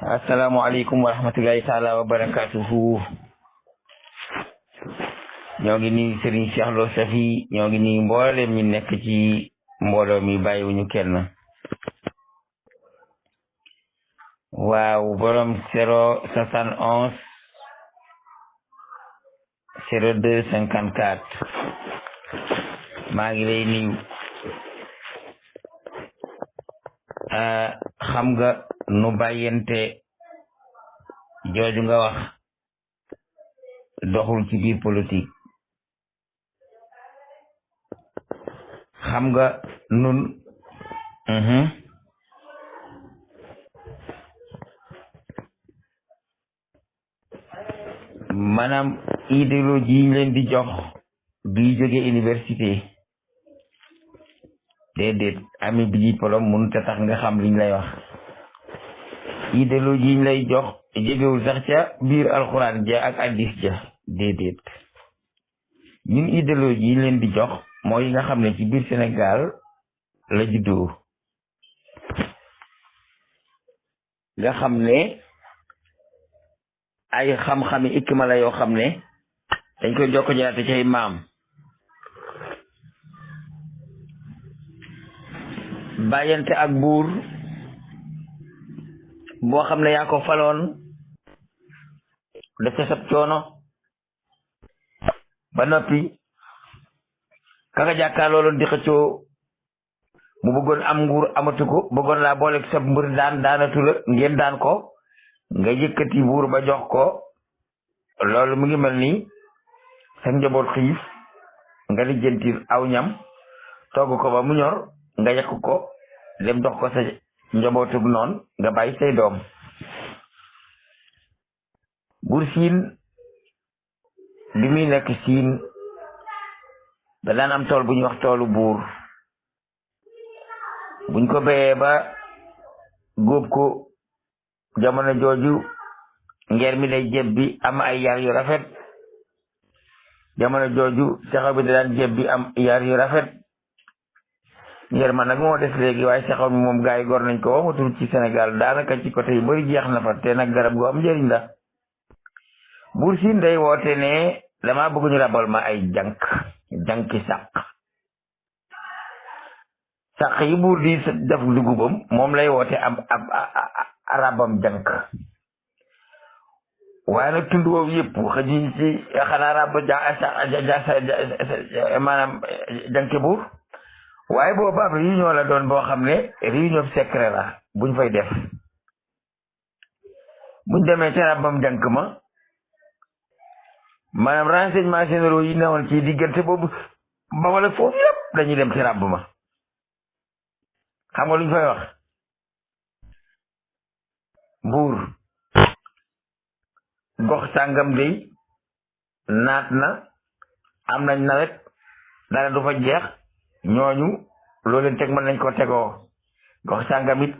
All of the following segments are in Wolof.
asalaamaaleykum wa rahmatullahi taala wa barakatuhu. ñoo ngi nii Serigne Cheikh Lo Safi ñoo ngi nii mboolem ñu nekk ci mbooloo mi bàyyiwuñu kenn. waaw borom 071 02 54 maa ngi lay nuyu. xam nga nu bàyyente jooju nga wax doxul ci biir politique. xam nga nun maanaam idéologie yi ñu leen di jox bii jóge université déedéet ami bi diplôme mënut a tax nga xam liñ lay wax. idéologie yi ñu lay jox jógewul sax ca biir alxuraan ja ak addis ja déedéet. ñun idéologie yi ñu leen di jox mooy yi nga xam ne ci biir Sénégal la juddoo, nga xam ne ay xam-xami ikma la yoo xam ne dañ koy jokko jaate ci ay maam. bàyyante ak buur boo xam ne yaa ko faloon def ca sab coono ba noppi ka nga jàkkaar looloon di xëccoo mu bëggoon am nguur amatu ko, bëggoon laa booleeg sab mbër daanatu la ngeen daan ko, nga yëkkati buur ba jox ko. loolu mu ngi mel ni sa njaboot xiif nga lijjantil aw ñam togg ko ba mu ñor nga yekk ko dem jox ko sa njabootug noon nga bàyyi say doom. buur siin bi muy nekk siin da daan am tool bu ñuy wax toolu buur. buñ ko béyee ba góob ko jamono jooju ngeer mi day jebbi am ay yar yu rafet. jamono jooju saxaw bi da daan jebbi am yar yu rafet. ngeer ma nag moo des léegi waaye saxaw mi moom gaa yi gor nañ ko wamatul ci Sénégal, daanaka ci côté yu bari jeex na fa, te nag garab gu am njëriñ la. buur siin day woote ne dama bëgg ñu rabal ma ay janki sàq yi buur di def dugubam moom lay woote ab arabam jank. waaye nag tund woowu yëpp xëjuñ ci xanaa rab maanaam janki buur. waaye boobu ab réunion la doon boo xam ne réunion secret la buñ fay def. buñ demee ci rabam jank ma maanaam renseignement généraux yi newoon ci diggante boobu ba wala foofu yëpp dañuy dem ci rab ma. xam nga luñ fay wax? buur gox sàngam day naat na, am nañ nawet, dara du fa jeex, ñooñu loolu leen teg mën nañ ko tegoo. gox sàngam it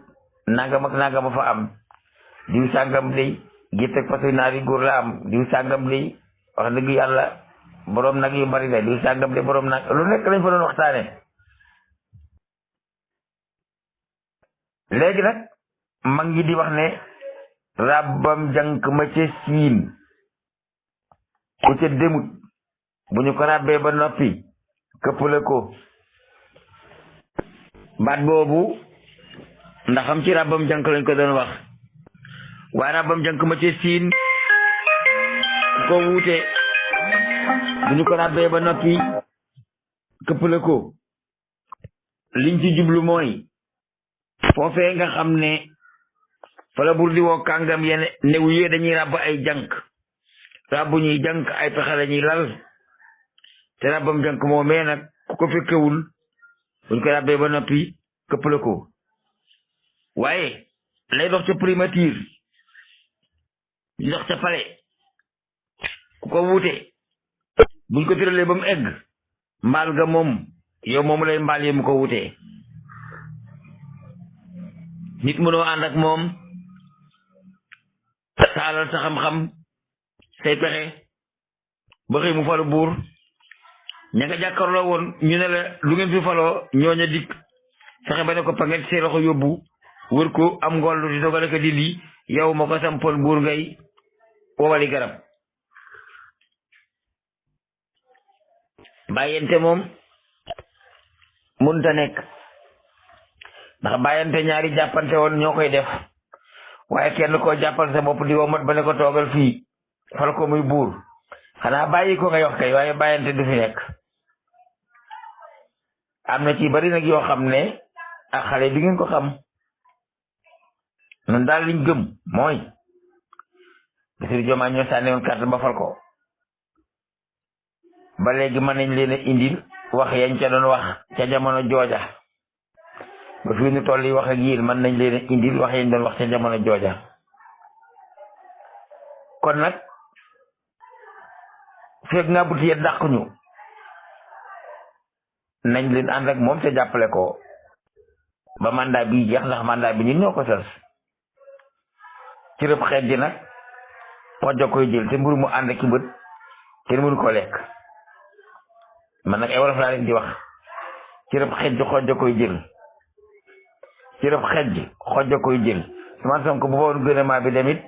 nangam ak nangam fa am. diw sàngam day gerte ak façon naar yi góor la am. diw sàngam day wax dëgg yàlla borom nag yu bari la. diw sàngam day borom nag lu nekk lañ fa doon waxtaane. léegi nag mag ngi di wax ne rabbam jank ma ca siin ku ca demut bu ñu ko rabbee ba noppi këppale ko. baat boobu ndaxam ci rabbam jank lañ ko doon wax, waaye rabbam jank ma ca siin ko wuute bu ñu ko rabbee ba noppi këppale ko. liñ ci jublu mooy foofee nga xam ne fa la bur di woo kàngam yenn new yee dañuy ràbb ay jànk, ràbbu ñuy jànk ay pexe lañuy lal. te ràbbam jànk moomee nag ku ko fekkewul buñ ko ràbbee ba noppi këppale ko. waaye lay dox ca primature di dox ca palais ku ko wuute buñ ko tëralee ba mu egg mbaal ga moom yow moomu lay mbaal yi mu ko wutee. nit mënoo ànd ak moom saalal sa xam-xam say pexe ba xëy mu falu buur, ña nga jàkkaarloo woon ñu ne la lu ngeen fi faloo ñooña dikk fexe ba ne ko panget see loxo yóbbu wër ko am ngollu di dogale ko di lii yow ma ko sampoon buur ngay wowali garab. bàyyente moom munta nekk ndax bàyyante ñaari jàppante woon ñoo koy def waaye kenn koo jàppal sa bopp di womat ba ne ko toogal fii fal ko muy buur xanaa bàyyi ko ngay wax kay waaye bàyyante du fi nekk. am na ci bari nag yoo xam ne ak xale di ngeen ko xam nun daal liñ gëm mooy Bassirou Diomaye ñoo sànni woon carte ba fal ko ba léegi mën nañ leen a indil wax yañ ca doon wax ca jamono jooja ba fii nu toll yi wax ak yéen mën nañ leen a indil wax yañ doon wax ca jamono jooja. kon nag fekk nga buti yet dàq ñu nañ leen ànd ak moom te jàppale ko ba mandat bi jeex ndax mandat bi ñun ñoo ko sas ci rëb xeet ji nag xojja koy jël te mburu mu ànd ki bët kenn mënu ko lekk. man nag ay wolof laa leen di wax ci rëb xeet ji xojja koy jël ci rëb xeet ji xojja koy jël Ousmane Sonko bu boon gouvernement bi demit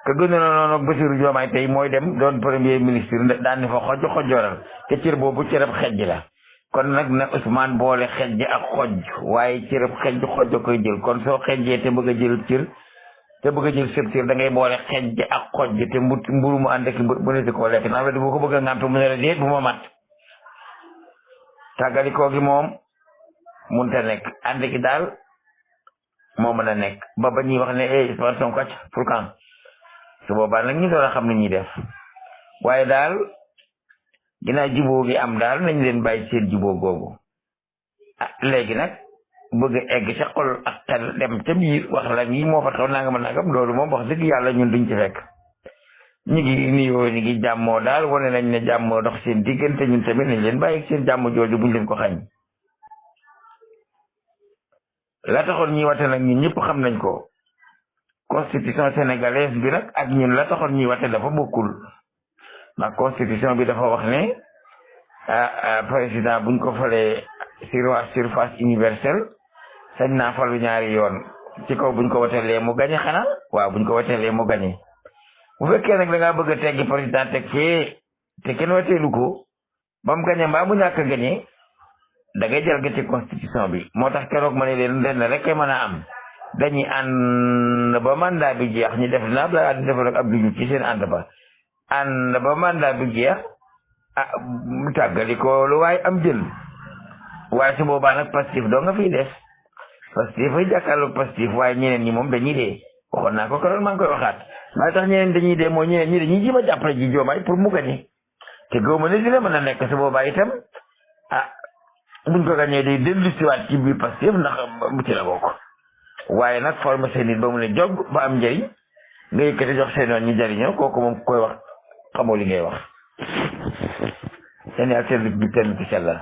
ka gën a noonu ak Bassirou Diomaye tey mooy dem doon premier ministre daan ni fa xojjooral te cër boobu ci rëb xeet ji la. kon nag na Ousmane boole xejj ak xoj waaye cërëb xejj xoj a koy jël kon soo xejjee te bëgg a jël cër te bëgg a jël sëb da ngay boole xejj ak xoj te mburu mu ànd ak bu neti koo lekk ndax bu ko bëgg a ngàntu mu ne la déet bu ma mat tàggalikoo gi moom munta nekk ànd ki daal moo mën a nekk ba ñuy wax ne Ousmane Sonko pour quand su boobaa nag ñu door a xam ni ñuy def waaye daal ginnaaw jubóo gi am daal nañ leen bàyyi seen jubóo googu léegi nag bëgg egg ca xol ak xel dem ca biir wax la nii moo fa xew naa nga mën nagam loolu moom wax dëgg yàlla ñun duñ ci fekk ñu ngi nuyoo ñu ngi jàmmoo daal wane nañ ne jàmmoo dox seen diggante ñun tamit nañ leen bàyyi seen jàmm jooju buñ leen ko xañ. la taxoon ñuy wate nag ñun ñëpp xam nañ ko constitution sénégalaise bi nag ak ñun la taxoon ñuy wate dafa bokkul. ndax constitution bi dafa wax ne président buñ ko falee surface universelle sañ naa falu ñaari yoon ci kaw buñ ko watelee mu gañe xanaa waaw buñ ko watelee mu gañe bu fekkee nag da ngaa bëgg a teggi président teg fee te kenn wateelu ko ba mu gañe mbaa mu ñàkk a gañe da ngay jalgati constitution bi moo tax keroog ma ne leen lenn rek kay mën a am dañuy ànd ba mandat bi jeex ñu def na Abdoulaye Wade defoon ak Abdou Diouf ci seen ànd ba ànd ba mandat bi jeex mu tàggali ko lu waaye am jël waaye su boobaa nag Pastef doo nga fiy des Pastef ay jàkkaarloog Pastef waaye ñeneen ñi moom dañuy dee waxoon naa ko keroog maa ngi koy waxaat waaye tax ñeneen dañuy dee mooy ñeneen ñi dañuy jéem a jàppale ji Diomaye pour mu gañe te góob ma ne dina mën a nekk su boobaa itam buñ ko gañee day dellu siwaat ci biir Pastef ndax mu ci la bokk waaye nag former seen nit ba mu ne jog ba am njëriñ nga yëkkati jox seen yoon ñu jëriñoo kooku moom koy wax xamoo li ngay wax seen ak seen bi kenn ci sellal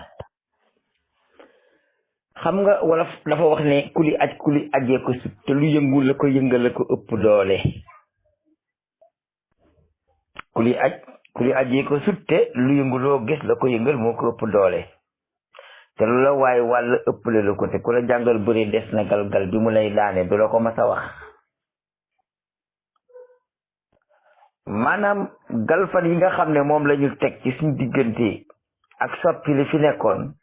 xam nga wala dafa wax ne kuli ajee ko sut te lu yëngu la ko yëngal la ko ëpp doole kuli ajee ko sut te lu yëngu loo gis la ko yëngal moo ko ëpp doole te lu la waaye wàll ëppale la ko te ku la jàngal bëri des na galgal bi mu lay daane du la ko mas a wax maanaam galfan yi nga xam ne moom la ñu teg ci suñu diggante ak soppi li fi nekkoon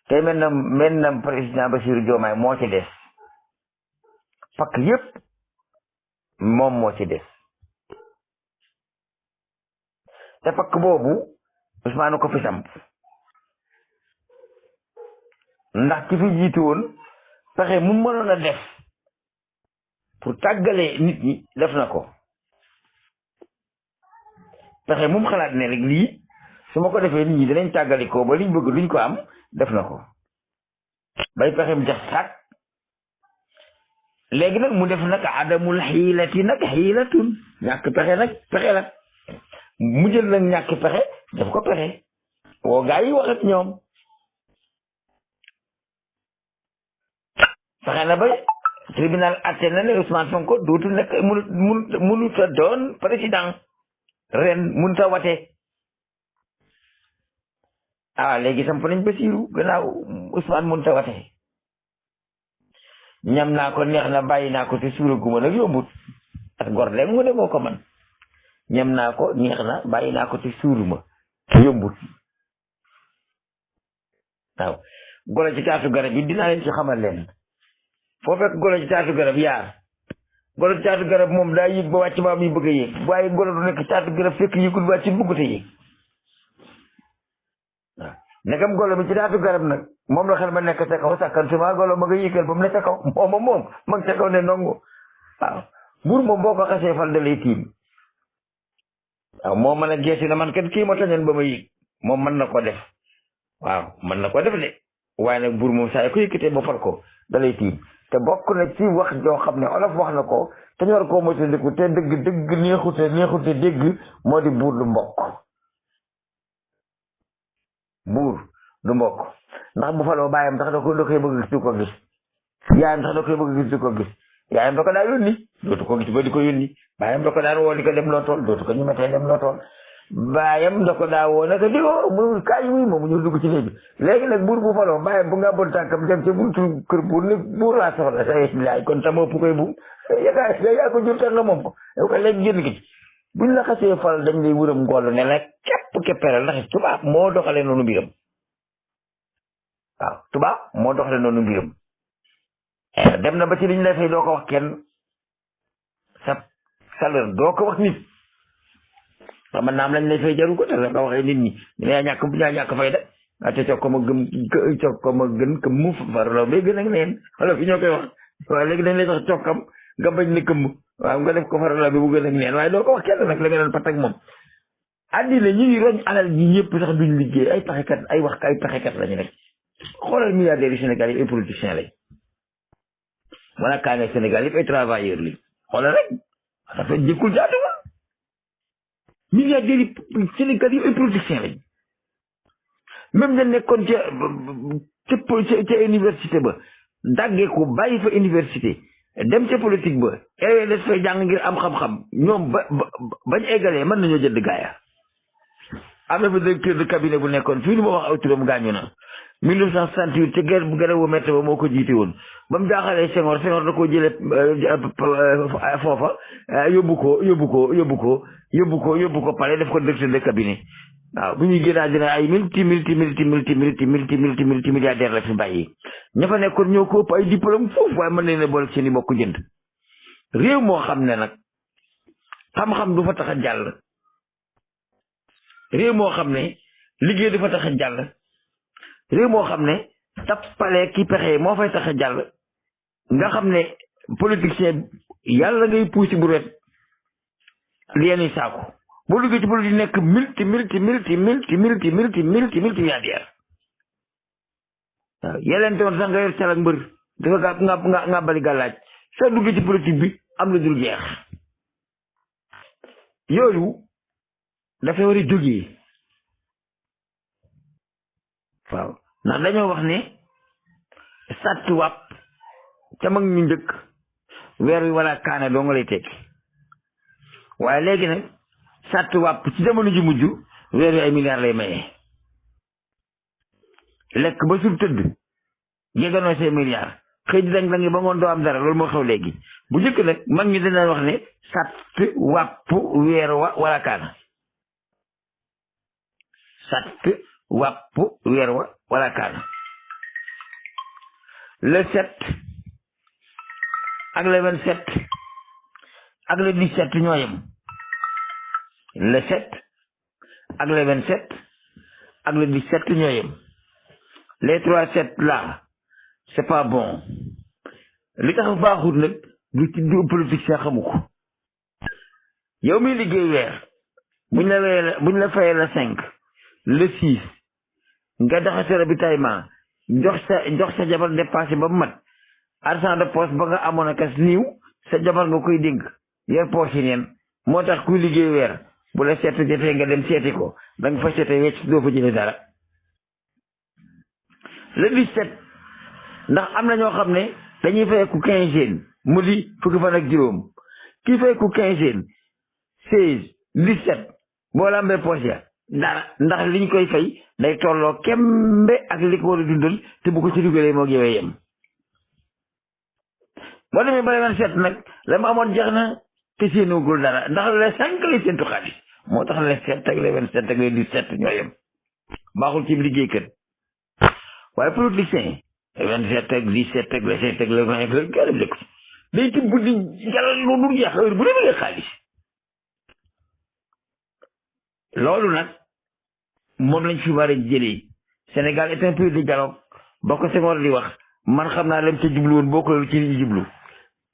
te mel na président Bassirou Diomaye moo ci des pakk yépp moom moo ci des te pakk boobu Ousmane ko fi samp ndax ki fi jiitu woon pexe mu mënoon a def pour tàggale nit ñi def na ko pexe mu xalaat ne rek lii su ma ko defee nit ñi dinañ tàggalikoo ba liñ bëgg duñ ko am def na ko bay pexem jax sàkk léegi nag mu def nag adamul xiilati nag xiilatun ñàkk pexe nag pexe la mu jël nag ñàkk pexe def ko pexe woo gaa yi wax ak ñoom fexe na ba tribunal atte na ne Ousmane Sonko dootul nekk mënut a doon président ren mënut a wate léegi samp nañ Bassirou gannaaw Ousmane mënut a wate ñam naa ko neex na bàyyi naa ko te suuraguma nag yombut ak gor léegi mu ne moo ko man ñam naa ko neex na bàyyi naa ko te suuruma yombut waaw golo ci taatu garab yi dinaa leen ci xamal leen foo fekk golo ci taatu garab yaar golo ci taatu garab moom daa yëg ba wàcc ba muy bëgg a yëg waaye golo du nekk taatu garab fekk yëgul wàcc bëggut a yëg waaw ndegam golo mi ci taatu garab nag moom la xel ma nekk ca kaw sàkkan suma golo ma nga yëgal ba mu ne ca kaw moom ma nga ca kaw ne ndongo waaw buur moom boo ko xasee fal da lay tiim waaw moo mën a geesi na man kat kii ma tañoon ba ma yëg moom mën na ko def waaw mën na ko def de waaye nag buur moom saa yi ko yëkkatee ba fal ko da lay tiim te bokk na ci wax joo xam ne olof wax na ko te ñu war koo moytandiku te dëgg neexute dégg moo di buur du mbokk buur du mbokk ndax bu faloo baayam ndax da koy bëgg gis du ko gis yaayam ndax da koy bëgg gis du ko gis yaayam da ko daan yónni dootu ko gis ba di ko yónni baayam da ko daan woo di ko dem loo tool dootu ko ñu metee dem loo tool baayam da ko daa woo naka di ko mu kaay wuy moom ñu dugg ci néeg bi léegi nag buur bu faloo baayam bu nga bon tànkam dem ca buntu kër buur ni buur laa soxla sa laay kon tam ëpp koy buum yaa ko jur tax nga moom ko yow ko léegi génn ki ci buñ la xasee fal dañ lay wëram ngoll ne la kepperal ndax tubaab moo doxale noonu mbiram waaw tubaab moo doxale noonu mbiram dem na ba ci liñ lay fay doo ko wax kenn sa salaire doo ko wax nit man naam lañ lay fay jaru ko te nga waxee nit ñi ñaa ñàkk fay da te cog ko ma gën këm mu farlo ba gën ak neen wala fi ñoo koy wax waaye léegi dañ lay wax cokkam nga bañ ne këmm waaw nga def ko farlo bi bu gën ak neen waaye doo ko wax kenn nag la nga doon pat ak moom addina ñu ngi roñ alal ji ñëpp sax duñ liggéey ay pexekat lañu rek xoolal milliardaires yi Sénégal yi ay politiciens lañ wala kaa ne Sénégal yëpp ay travailleurs lañ xoolal rek dafa jëkkul jaatuwul milliardaires yi Sénégal yëpp ay politiciens lañ même dañ nekkoon ca université ba daggee ko bàyyi fa université dem ca politique ba des fay jàng ngir am xam-xam ñoom bañ eggalee mën nañoo jënd gaaya am na fa directeur de cabinet bu nekkoon fii lu ma wax aw turam gaañu na 1968 te guerre bu gën a métti ba moo ko jiite woon ba mu jaaxalee Senghor da koo jële foofa yóbbu ko palais def ko directeur de cabinet waaw bu ñuy génnaa dina ay multimilliardaire la fi bàyyi ña fa nekkoon ñoo ko ëpp ay diplôme foofu waaye mën nañ ne boole seen i bokk jënd réew moo xam ne nag xam-xam du fa tax a jàll réew moo xam ne liggéey du fa tax a jàll réew moo xam ne tappale ki pexe moo fay tax a jàll nga xam ne politicien yàlla ngay puusi bu ret li yenn saako boo duggee ci politique nekk multimilliardaire waaw yeleen toon sax nga yor calak mbër dafa nga bali gàllaaj soo duggee ci politique bi am na dul jeex yooyu dafay war a jógee waaw ndax dañoo wax ne sàtt wàpp ca mag ñu njëkk weer wi wala kaane doo nga lay tekki waaye léegi nag sàtt wàpp ci jamono ji mujj weer wi ay milliards lay maye lekk ba sur tëdd jeganoo say milliards xëy di dang dangi ba ngoon doo am dara loolu moo xew léegi bu njëkk nag mag ñi dina wax ne sàtt wàpp weer wa wala kaana sàtt wàpp weer wa wala kaana le 7 ak le 27 ak le 17 ñoo yem le 7 ak le 27 ak le 17 ñoo yem les 3-7 là c'est pas bon li tax baaxut nag du ci du politique sa xamu ko yow mi liggéey weer buñ la fayee le 5 le 6 nga doxe sa ravitaillement jox sa jabar dépassé ba mu mat argent de poche ba nga amoon akas niiw sa jabar nga koy dénk yor poche yi neen moo tax kuy liggéey weer bu la seet jotee nga dem seeti ko da nga fa seete wecc doo fa jëlee dara le 17 ndax am na ñoo xam ne dañuy fayeku 15 mu di fukki fan ak juróom kii fayeku 15 16 17 boo lambee poche ya dara ndax liñ koy fay day tolloo kembe ak li ko war a dundal te bu ko ci dugalee moo yowee yem boo demee ba le 27 nag la mu amoon jeex na te séenugul dara ndax le 5 lay séentu xaalis moo tax le 7 ak le 27 ak le 17 ñoo yem baaxul ci liggéeykat waaye politicien 27 ak 17 ak le 7 ak le 20 ak le gërëm dëkk day tibb di jalal lu dul jeex heure bu demee xaalis loolu nag moom lañ fi war a jëlee Sénégal est un pays de dialogue boo ko Senghor di wax man xam naa lam ca jublu woon boo ko ci li jublu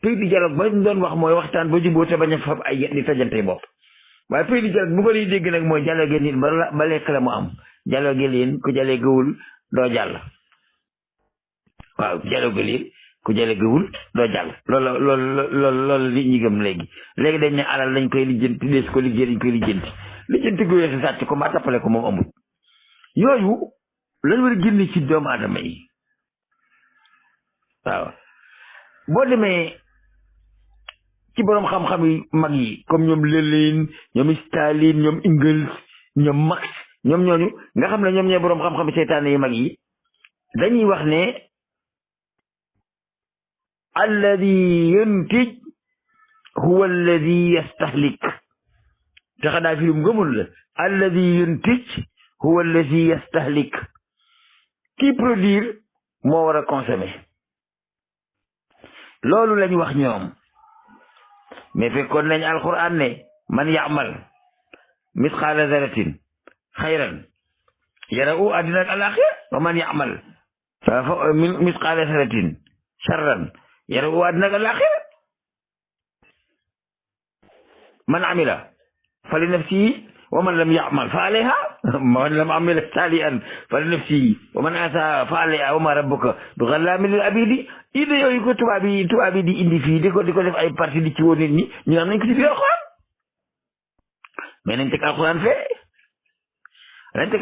pays de dialogue ba ñu doon wax mooy waxtaan ba juboo te bañ a fab ay di tajante bopp waaye pays de dialogue bu ko liy dégg nag mooy dialogue nit ba lekk la mu am dialogue leen ku jale gëwul doo jàll waaw dialogue leen ku jale gëwul doo jàll loolu li ñi gëm léegi dañ ne alal lañ koy lijjanti dees ko liggéey dañ koy lijjanti gu weesu sàcc ko mbaa tappale ko moom amul yooyu lañ war a génne ci doomu aadama yi waaw boo demee ci boroom xam-xam yi mag yi comme ñoom Lénine ñoom Staline ñoom Engels ñoom Marx ñoom ñooñu nga xam ne ñoom ñooy boroom xam-xam seytaane yi mag yi dañuy wax ne alladi yuntij huwa alladi yastahlik te xanaa fi mu gëmul la alladi yuntij huwa alladi yastahlik kii produire moo war a consommer loolu lañ wax ñoom mais fekkoon nañ alquran ne man yaamal misqaala daratin xayran yarahu àddina ak alaxira wa man yaamal misqaala daratin charran yarahu àddina ak alaxira man amila fa li nafsihi wa man lam yaamal fa alayha man lam amil salihan fa li nafsihi wa man asa fa alayha wa ma rabbuka bi ghallaamin lil abidi idée yooyu ko tubaab yi di indi fii di ko def ay parti di ci woon nit ñi ñu am nañ ko ci biir alxuraan mais nañ teg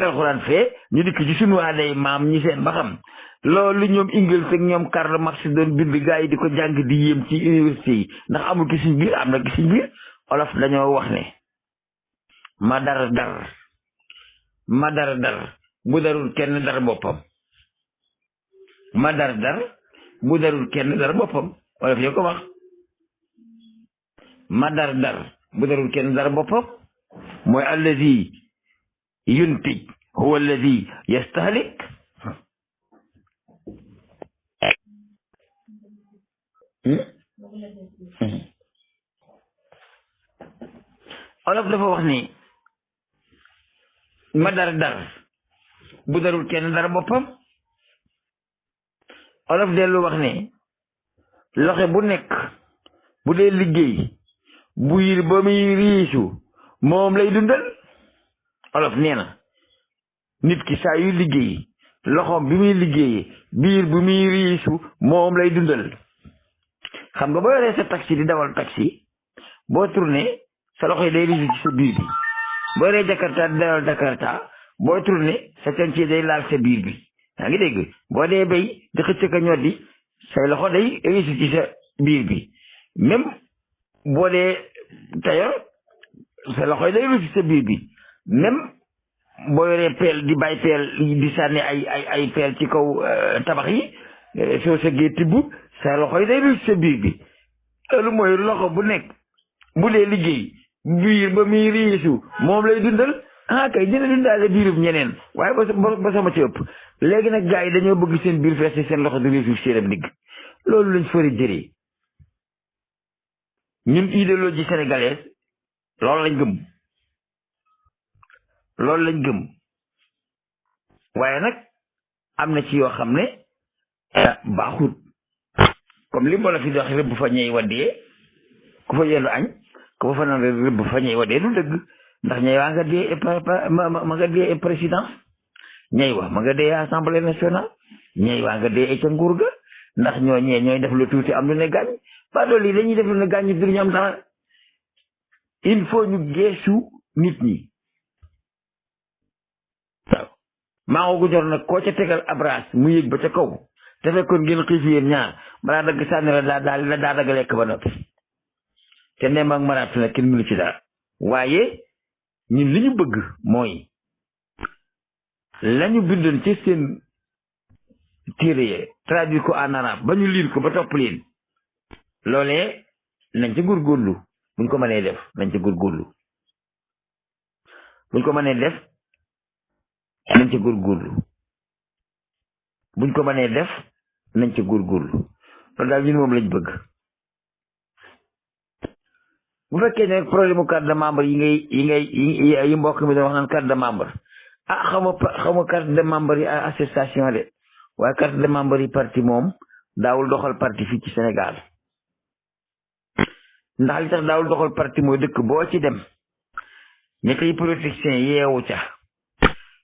alxuraan fee ñu dikk ci sunu aaday maam ñi seen ba xam loolu ñoom Engels ak ñoom Karl Marx doon bind gaa yi di ko jàng di yéem ci université yi ndax amul ki suñ biir am na ki suñ biir olof dañoo wax ne ma dar bu darul kenn dar boppam ma dar bu darul kenn dar boppam olof yoo ko wax ma dar bu darul kenn dar boppam mooy allazi yuntij huwa allazi yastahlik olof dafa wax ni ma dar bu darul kenn dara boppam olof dellu wax ne loxe bu nekk bu dee liggéey buy ba muy riisu moom lay dundal olof nee na nit ki saa yu liggéey loxoom bi muy liggéeyee biir bu muy riisu moom lay dundal xam nga boo yoree sa taxi di dawal taxi boo tourné sa loxo yi day riisu ci sa biir bi boo yoree jakarta di dawal jakarta boo tourné sa conc day laal sa biir bi yaa ngi dégg boo dee béy di xëcc ka ñoddi say loxo day riisu ci sa biir bi même boo dee tailleur sa loxo yi day riisu ci sa biir bi même boo yoree peel di bàyyi peel di sànni ay peel ci kaw tabax yi soo sëggee tibb sa loxo yi day riisu ci sa biir bi loolu mooy loxo bu nekk bu dee liggéey biir ba muy riisu moom lay dundal kay dina dundaale biirub ñeneen waaye ba sama ci ëpp léegi nag gars yi dañoo bëgg seen biir fees seen loxo di riisu seenam digg loolu lañ fari jëree ñun idéologie sénégalaise loolu lañ gëm waaye nag am na ci yoo xam ne baaxut comme li moo la fi dox rëbb fa ñey waddee ku fa yendu añ ku fa naan rëbb fa ñey waddee du dëgg ndax ñey waa nga dee ma nga dee présidence ñey wa ma nga dee assemblée nationale ñey waa nga dee ca nguur ga ndax ñooy def lu tuuti am lu ne gaañ ba dool yi dañuy def lu ne gaañ ñu duñu am dara il faut ñu geesu nit ñi waaw maa gu jor nag koo ca tegal abraas mu yëg ba ca kaw te fekkoon ngeen xiif yéen ñaar balaa dagg sànni la daa dagg lekk ba noppi te ndem ak maraat nag kenn mënu ci dara waaye ñun li ñu bëgg mooy lañu bindoon ci seen téere yi traduire ko en arabe ba ñu liir ko ba topp leen loolee nañ ca góorgóorlu buñ ko mënee def nañ ca góorgóorlu buñ ko mënee def nañ ca góorgóorlu buñ ko mënee def nañ ca góorgóorlu loolu daal ñun moom lañ bëgg. bu fekkee ne problème mu carte de membre yi mbokk mi doon wax naan carte de membre xaw ma carte de membre yi association de waaye carte de membre yi parti moom daawul doxal parti fii ci Sénégal ndax li tax daawul doxal parti mooy dëkk boo ci dem ñetti politiciens yeewu ca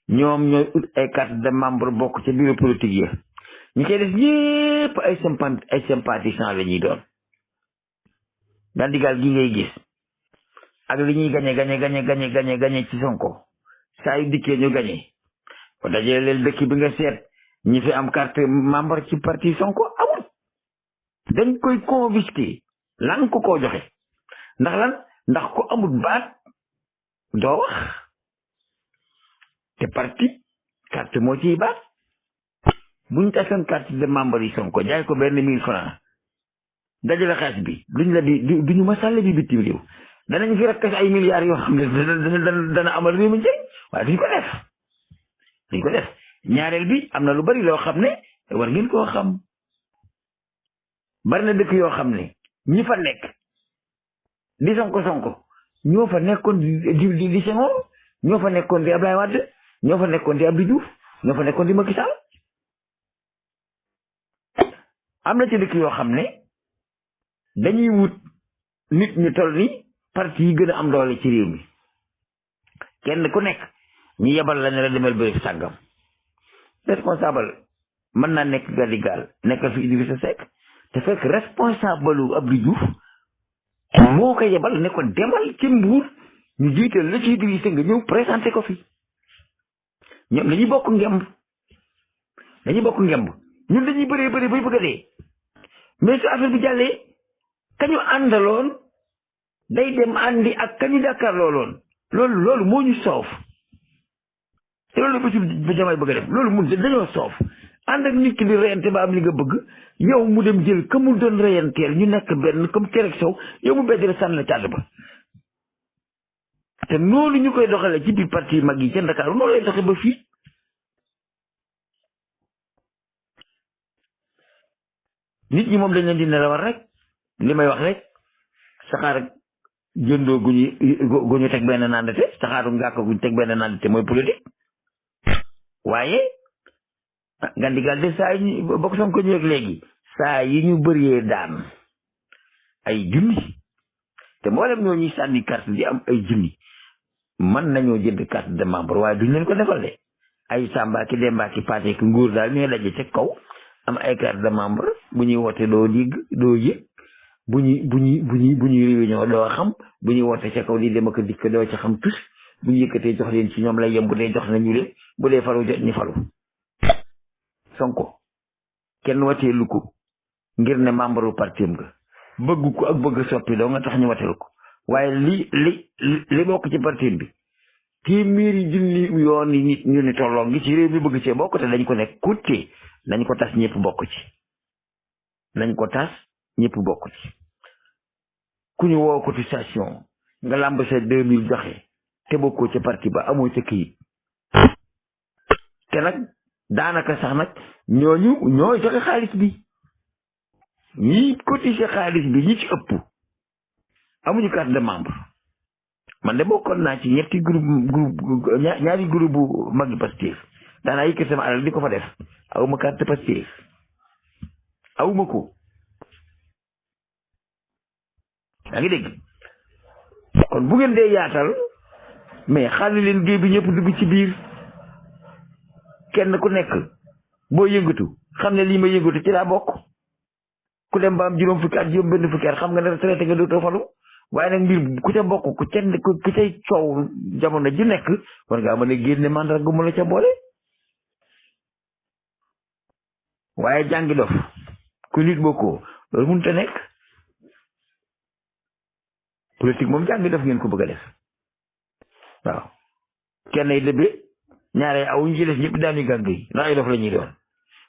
ñoom ñooy ut ay carte de membre bokk ca bureau politique ya ñi koy def ñépp ay sympathisants la ñuy doon. Gandigal gi ngay gis ak li ñuy gañe ci Sonko saa yu dikkee ñu gañe ko dajee leen dëkk bi nga seet ñi fi am carte membre ci parti Sonko amul dañ koy confisquer lan ko koo joxe ndax ko amul baat doo wax te parti carte moo ciy baat buñ tasoon carte de membre yi Sonko jaay ko benn 1000 francs dajale xaalis bi duñu ma sàlle bi bitim réew danañ fi rakkas ay milliards yoo xam ne dana amal réew mi njëriñ waaye duñ ko def ñaareel bi am na lu bari loo xam ne war ngeen koo xam bari na dëkk yoo xam ne ñi fa nekk di Sonko ñoo fa nekkoon di Senghor ñoo fa nekkoon di Abdoulaye Wade ñoo fa nekkoon di Abdou Diouf ñoo fa nekkoon di Macky Sall am na ci dëkk yoo xam ne dañuy wut nit ñu toll ni parti yi gën a am doole ci réew mi kenn ku nekk ñu yebal la ne la demel bërëb sàggam responsable mën naa nekk Gandigal nekkal fi Idrissa Seck te fekk responsable u Abdou Diouf moo ko yebal ne ko demal ci Mbuur ñu jiital la ci Idrissa nga ñëw présenté ko fi ñoom dañuy bokk ngemb ñun dañuy bëree bay bëgg a dee mais su affaire bi jàllee kañu àndaloon day dem àndi ak kañu jàkkaarloo loolu moo ñu soof te loolu ba ci ba jamaay bëgg a def loolu mun dañoo soof ànd ak nit ki di reyante ba am li nga bëgg yow mu dem jël ka mu doon reyanteel ñu nekk benn comme kerek sow yow mu beddale sànn la càdd ba te noonu ñu koy doxale ci biir parti mag yi ca Ndakaaru noonu lay doxe ba fii nit ñi moom dañ leen di nelawal rek li may wax rek saxaar ak jëndoo gu ñu teg benn nandate saxaaru ngàkk gu ñu teg benn nandate mooy politique waaye Gandigal de saa yi ñu bokk Sonko ñu rek léegi saa yi ñu bëree daan ay junni te mboolem ñoo ñuy sànni carte di am ay junni mën nañoo jënd carte de membre waaye duñ leen ko defal de ay Samba ki Demba ki Paate ki nguur daal ñooy daje ca kaw am ay carte de membre bu ñuy woote doo digg doo yëg bu ñuy réunion doo xam bu ñuy woote ca kaw di dem ak dikk doo ca xam tus bu ñu yëkkatee jox leen ci ñoom lay yem bu dee jox nañu leen bu dee falu jot ñu falu Sonko kenn wateelu ko ngir ne membre parti am nga bëgg ko ak bëgg soppi doo nga tax ñu wateel ko waaye li bokk ci parti bi téeméeri junni yoon yi nit ñu ni tolloo ngi ci réew mi bëgg cee bokk te dañ ko nekk kutte nañ ko tas ñëpp bokk ci ku ñu woo cotisation nga làmb sa 2000 joxe te bokkoo ca parti ba amoo ca këyit te nag daanaka sax nag ñooy joxe xaalis bi ñi cotiser xaalis bi ñi ci ëpp amuñu carte de membre man de bokkoon naa ci ñetti ñaari groupe bu magi Pastef daanaa yëkkat sama alal di ko fa def awuma carte Pastef awuma ko yaa ngi dégg kon bu ngeen dee yaatal mais xaalis leen géej bi ñëpp dugg ci biir kenn ku nekk boo yëngatu xam ne lii ma yëngatu ci laa bokk ku dem ba am juróom fukki at juróom benn fukki at xam nga ne retraité nga dootoo falu waaye nag mbir ku ca bokk ku cay coow jamono ji nekk war ngaa mën a génne mandarga mu la ca boole waaye jàngi dof ku nit bokkoo loolu mënut a nekk politique moom jàngi dof ngeen ko bëgg a def waaw kenn ay dëbbe ñaare aw ñu ci des ñëpp daañu gàng yi ndax ay dof la ñuy doon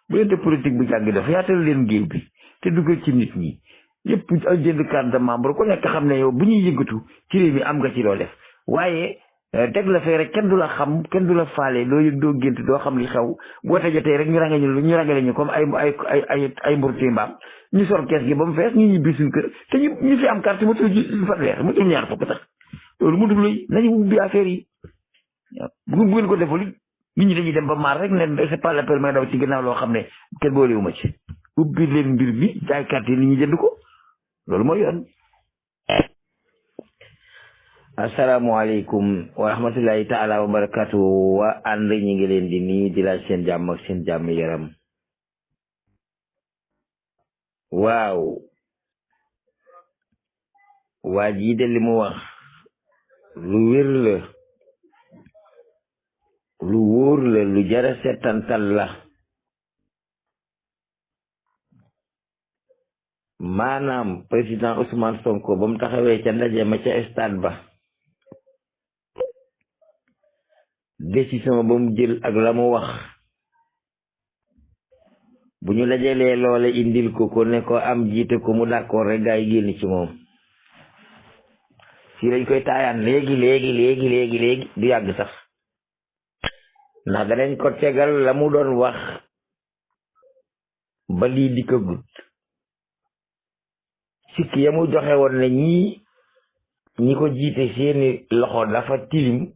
bu leen te politique bu jàngi dof yaatal leen géew bi te duggal ci nit ñi yëpp ak jënd carte de membre ku nekk xam ne yow bu ñuy yëngatu ci réew mi am nga ci loo def waaye teg la fee rek kenn du la xam kenn du la faale doo yëg doo gént doo xam li xew boo te jotee rek ñu rangale ñu comme ay mburti mbaam ñu sor kees gi ba mu fees ñu ñibbi suñu kër te ñu fi am carte matul fanweer matul ñaar fukk sax loolu mu dul luy nañu ubbi affaire yi bu ngeen ko defal nit ñi dañuy dem ba maar rek ne c'est pas la peine may daw ci ginnaaw loo xam ne kenn boolewu ma ci ubbi leen mbir mi jaay carte yi nit ñi jënd ko loolu mooy yoon. asalaamaaleykum wa rahmatullahi taala wa barakatu wa ànd ñi ngi leen di nii di laaj seen jàmm ak seen jàmm yaram. waaw waa jii de li mu wax lu wér la lu wóor la lu jara setantal la maanaam président Ousmane Sonko ba mu taxawee ca ndaje ma ca stade ba décision ba mu jël ak la mu wax bu ñu lajalee loole indil ko ne ko am jiite ko mu d'accord rek gaa yi génn ci moom fii lañ koy taayaan léegi du yàgg sax ndax danañ ko tegal la mu doon wax ba lii di ko gut sikki ya mu joxe woon ne ñi ko jiite seeni loxo dafa tilim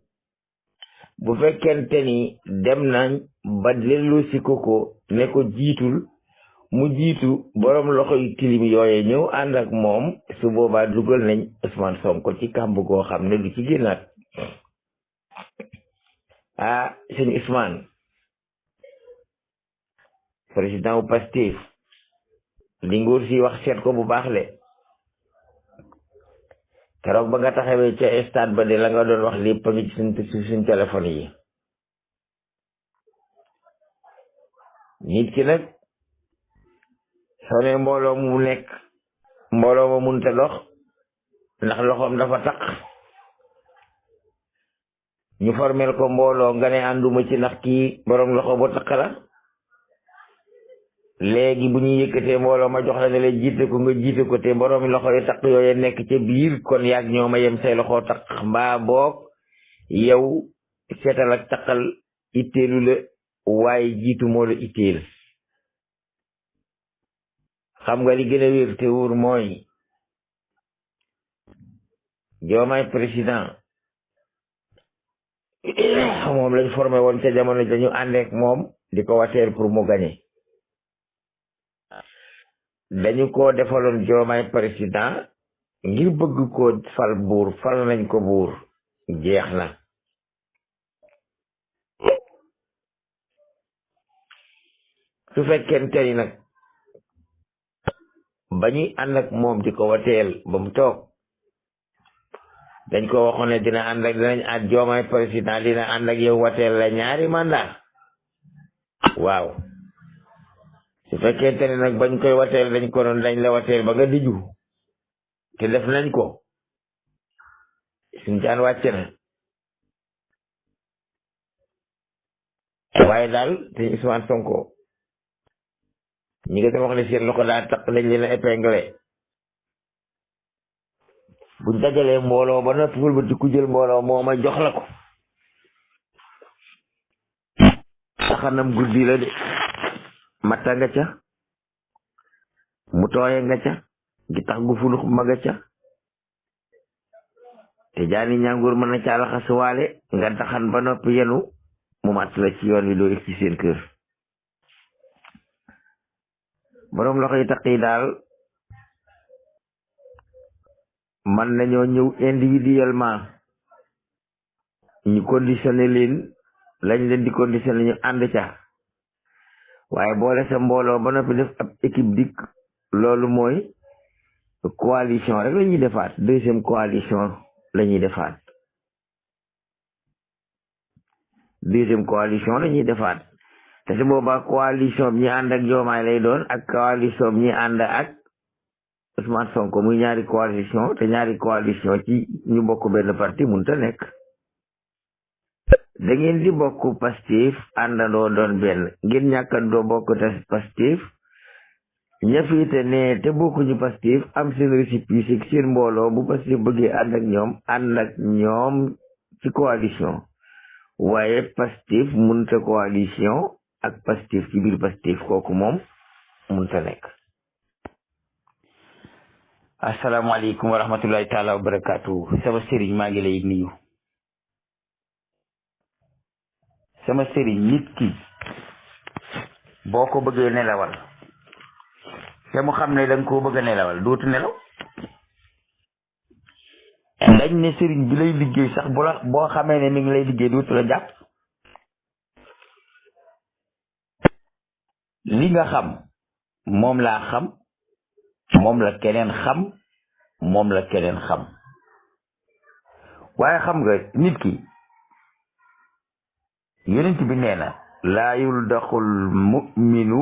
bu fekkente ni dem nañ ba dellu si ko ne ko jiitul mu jiitu borom loxo yu tilim yooye ñëw ànd ak moom su boobaa dugal nañ Ousmane Sonko ci kàmb goo xam ne du ci génnaat sëñ Ousmane président wu Pastef li nguur si wax seet ko bu baax le keroog ba nga taxawee ca stade ba de la nga doon wax lépp a ngi ci suñ téléphone yi nit ki nag soo ne mbooloo mu nekk mbooloo ma munta dox ndax loxoom dafa taq ñu formel ko mbooloo nga ne ànduma ci ndax kii borom loxo bu taq la léegi bu ñu yëkkatee mbooloo ma jox la ne la jiite ko nga jiite ko te borom loxo yu taq yooyu nekk ca biir kon yaag ñoo ma yem say loxo taq mbaa boog yow seetal ak taqal itteelu la waaye jiitu moo la itteel xam nga li gën a wér te wóor mooy Diomaye président moom lañ formé woon ca jamono dañu àndeek moom di ko wateer pour mu gañe dañu ko defaloon Diomaye président ngir bëgg ko fal buur fal nañ ko buur jeex na su fekkente ni nag ba ñuy ànd ak moom di ko wateel ba mu toog dañ ko waxoon ne dina ànd ak dinañ at Diomaye président dina ànd ak yow wateel la ñaari mandat waaw su fekkente ni nag bañ koy wateel dañ ko doon dañ la wateel ba nga diju te def nañ ko suñ jaan wàcc na waaye daal te Ousmane Sonko ñi nga doon wax ne seen loxo daa taq dañ leen a épinglé buñ dajalee mbooloo ba noppi ba di ku jël mbooloo moo ma jox la ko xanam guddi la de matta nga ca mu tooye nga ca gi tax gu funux ma nga ca te jaani ñàngur mën na ca laxasuwaale nga taxan ba noppi yenu mu matt la ci yoon wi doo egg ci seen kër boroom loxo yi taq yi daal man nañoo ñëw individuellement ñu conditionné leen lañ leen di conditionné ñu ànd ca waaye boole sa mbooloo ba noppi def ab équipe dikk loolu mooy coalition rek la ñuy defaat deuxième coalition la ñuy defaat te su boobaa coalition bi ñi ànd ak Diomaye lay doon ak coalition bi ñi ànd ak Ousmane Sonko muy ñaari coalition te ñaari coalition ci ñu bokk benn parti mënta nekk da ngeen di bokk Pastef àndandoo doon benn ngeen ñàkkandoo bokk te Pastef ña fiite ne te bokkuñu Pastef am seen récépissé seen mbooloo bu Pastef bëggee ànd ak ñoom ci coalition waaye Pastef munta coalition ak Pastef ci biir Pastef kooku moom munta nekk. asalaamaaleykum wa rahmatullahi taala wa barakaatu. sama sëriñ maa ngi lay nuyu. sama sëriñ nit ki boo ko bëggee nelawal te mu xam ne danga koo bëgg a nelawal dootu nelaw. dañ ne sëriñ bi lay liggéey sax boo xamee ne mi ngi lay liggéey dootu la jàpp. li nga xam moom laa xam moom la keneen xam moom la keneen xam waaye xam nga nit ki yonent bi nee na laa yuldaxul mu'minu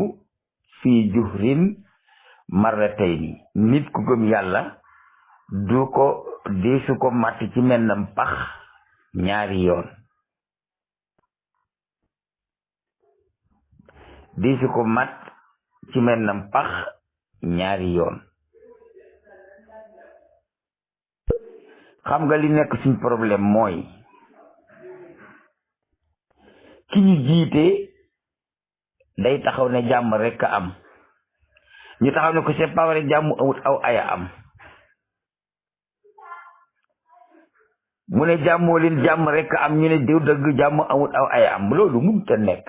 fii juhrin marratayni nit ku gëm yàlla du ko deesu ko matt ci mennam pax ñaari yoon deesu ko matt ci mennam pax ñaari yoon. xam nga li nekk suñ problème mooy ki ñu jiite day taxaw ne jàmm rekk a am ñu taxaw ne ko c'est pas vrai jàmm amut aw aya am mu ne jàmmoo leen jàmm rekk a am ñu ne diw dëgg jàmm amut aw aya am loolu mënut a nekk.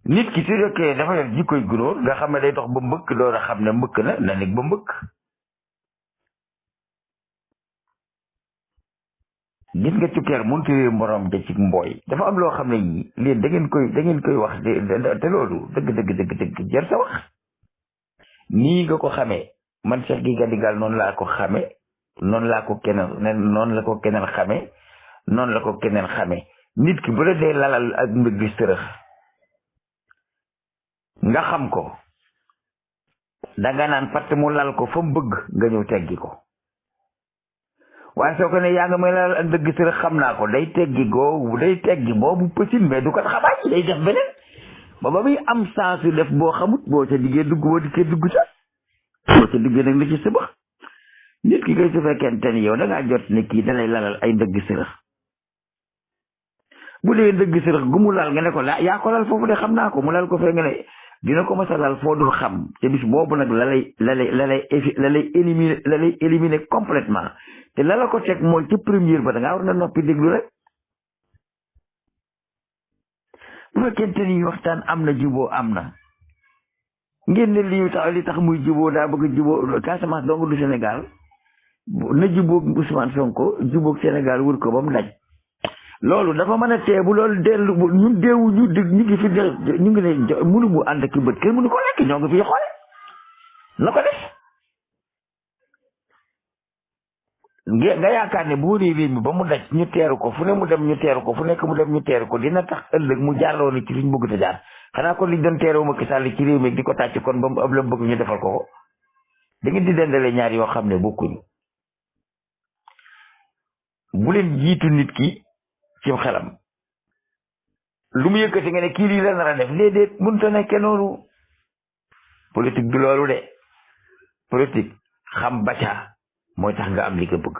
nit ki su fekkee dafa yor jikkoy gunóor nga xam ne day dox ba mbëkk door a xam ne mbëkk na nekk ba mbëkk. gis nga cukkeer mënut a morom ja ci mbooy dafa am loo xam ne yii leen da ngeen koy wax te loolu dëgg jar sa wax. nii nga ko xamee man Cheikh Gueye Gadigal noonu laa ko xamee noonu la ko keneen xamee nit ki bu la dee lalal ak mbir gi sërëx nga xam ko danga naan patt mu lal ko fa mu bëgg nga ñëw teggi ko waaye soo ko ne yaa nga may lalal ak dëgg sërëx xam naa ko day teggi boobu pësin mais du ko xabaar day def beneen ba muy am sens yu def boo xamut boo ca diggee dugg boo dikkee dugg ca boo ca diggee nag li ci sëbax nit ki kay su fekkente ni yow da ngaa jot ne kii dalay lalal ay ndëgg sërëx bu dee ndëgg sërëx gu mu lal nga ne ko yaa ko lal foofu de xam naa ko mu lal ko fee nga ne dina ko masa lal foo dul xam te bis boobu nag la lay éliminer complètement te la la ko teg mooy ci première ba da ngaa war na noppi déglu rek. bu fekkente ni waxtaan am na juboo am na ngeen ne li tax muy juboo daa bëgg a juboo Casamance dong du Sénégal na jubóog Ousmane Sonko jubóog Sénégal wër ko ba mu daj loolu dafa mën a teebu loolu dellu ñun deewu ñu ngi fi ñu ngi ne mënu mu ànd ak bët kenn mënu ko lekk ñoo ngi fi xoole na ko def nga yaakaar ne boo réew mi ba mu daj ñu teeru ko fu ne mu dem ñu teeru ko fu nekk mu dem ñu teeru ko dina tax ëllëg mu jaarloo ni ci suñ bëgg te jaar xanaa kon liñ doon teeroo Macky Sall ci réew mi di ko tàcc kon ba mu ëpp la bëgg ñu defal ko da ngeen di dendale ñaar yoo xam ne bokkuñu. bu leen jiitu nit ki ci xelam lu mu yëkkati nga ne kii lii la nar a def déedéet mënut a nekkee noonu politique du loolu de politique xam bacaa mooy tax nga am li nga bëgg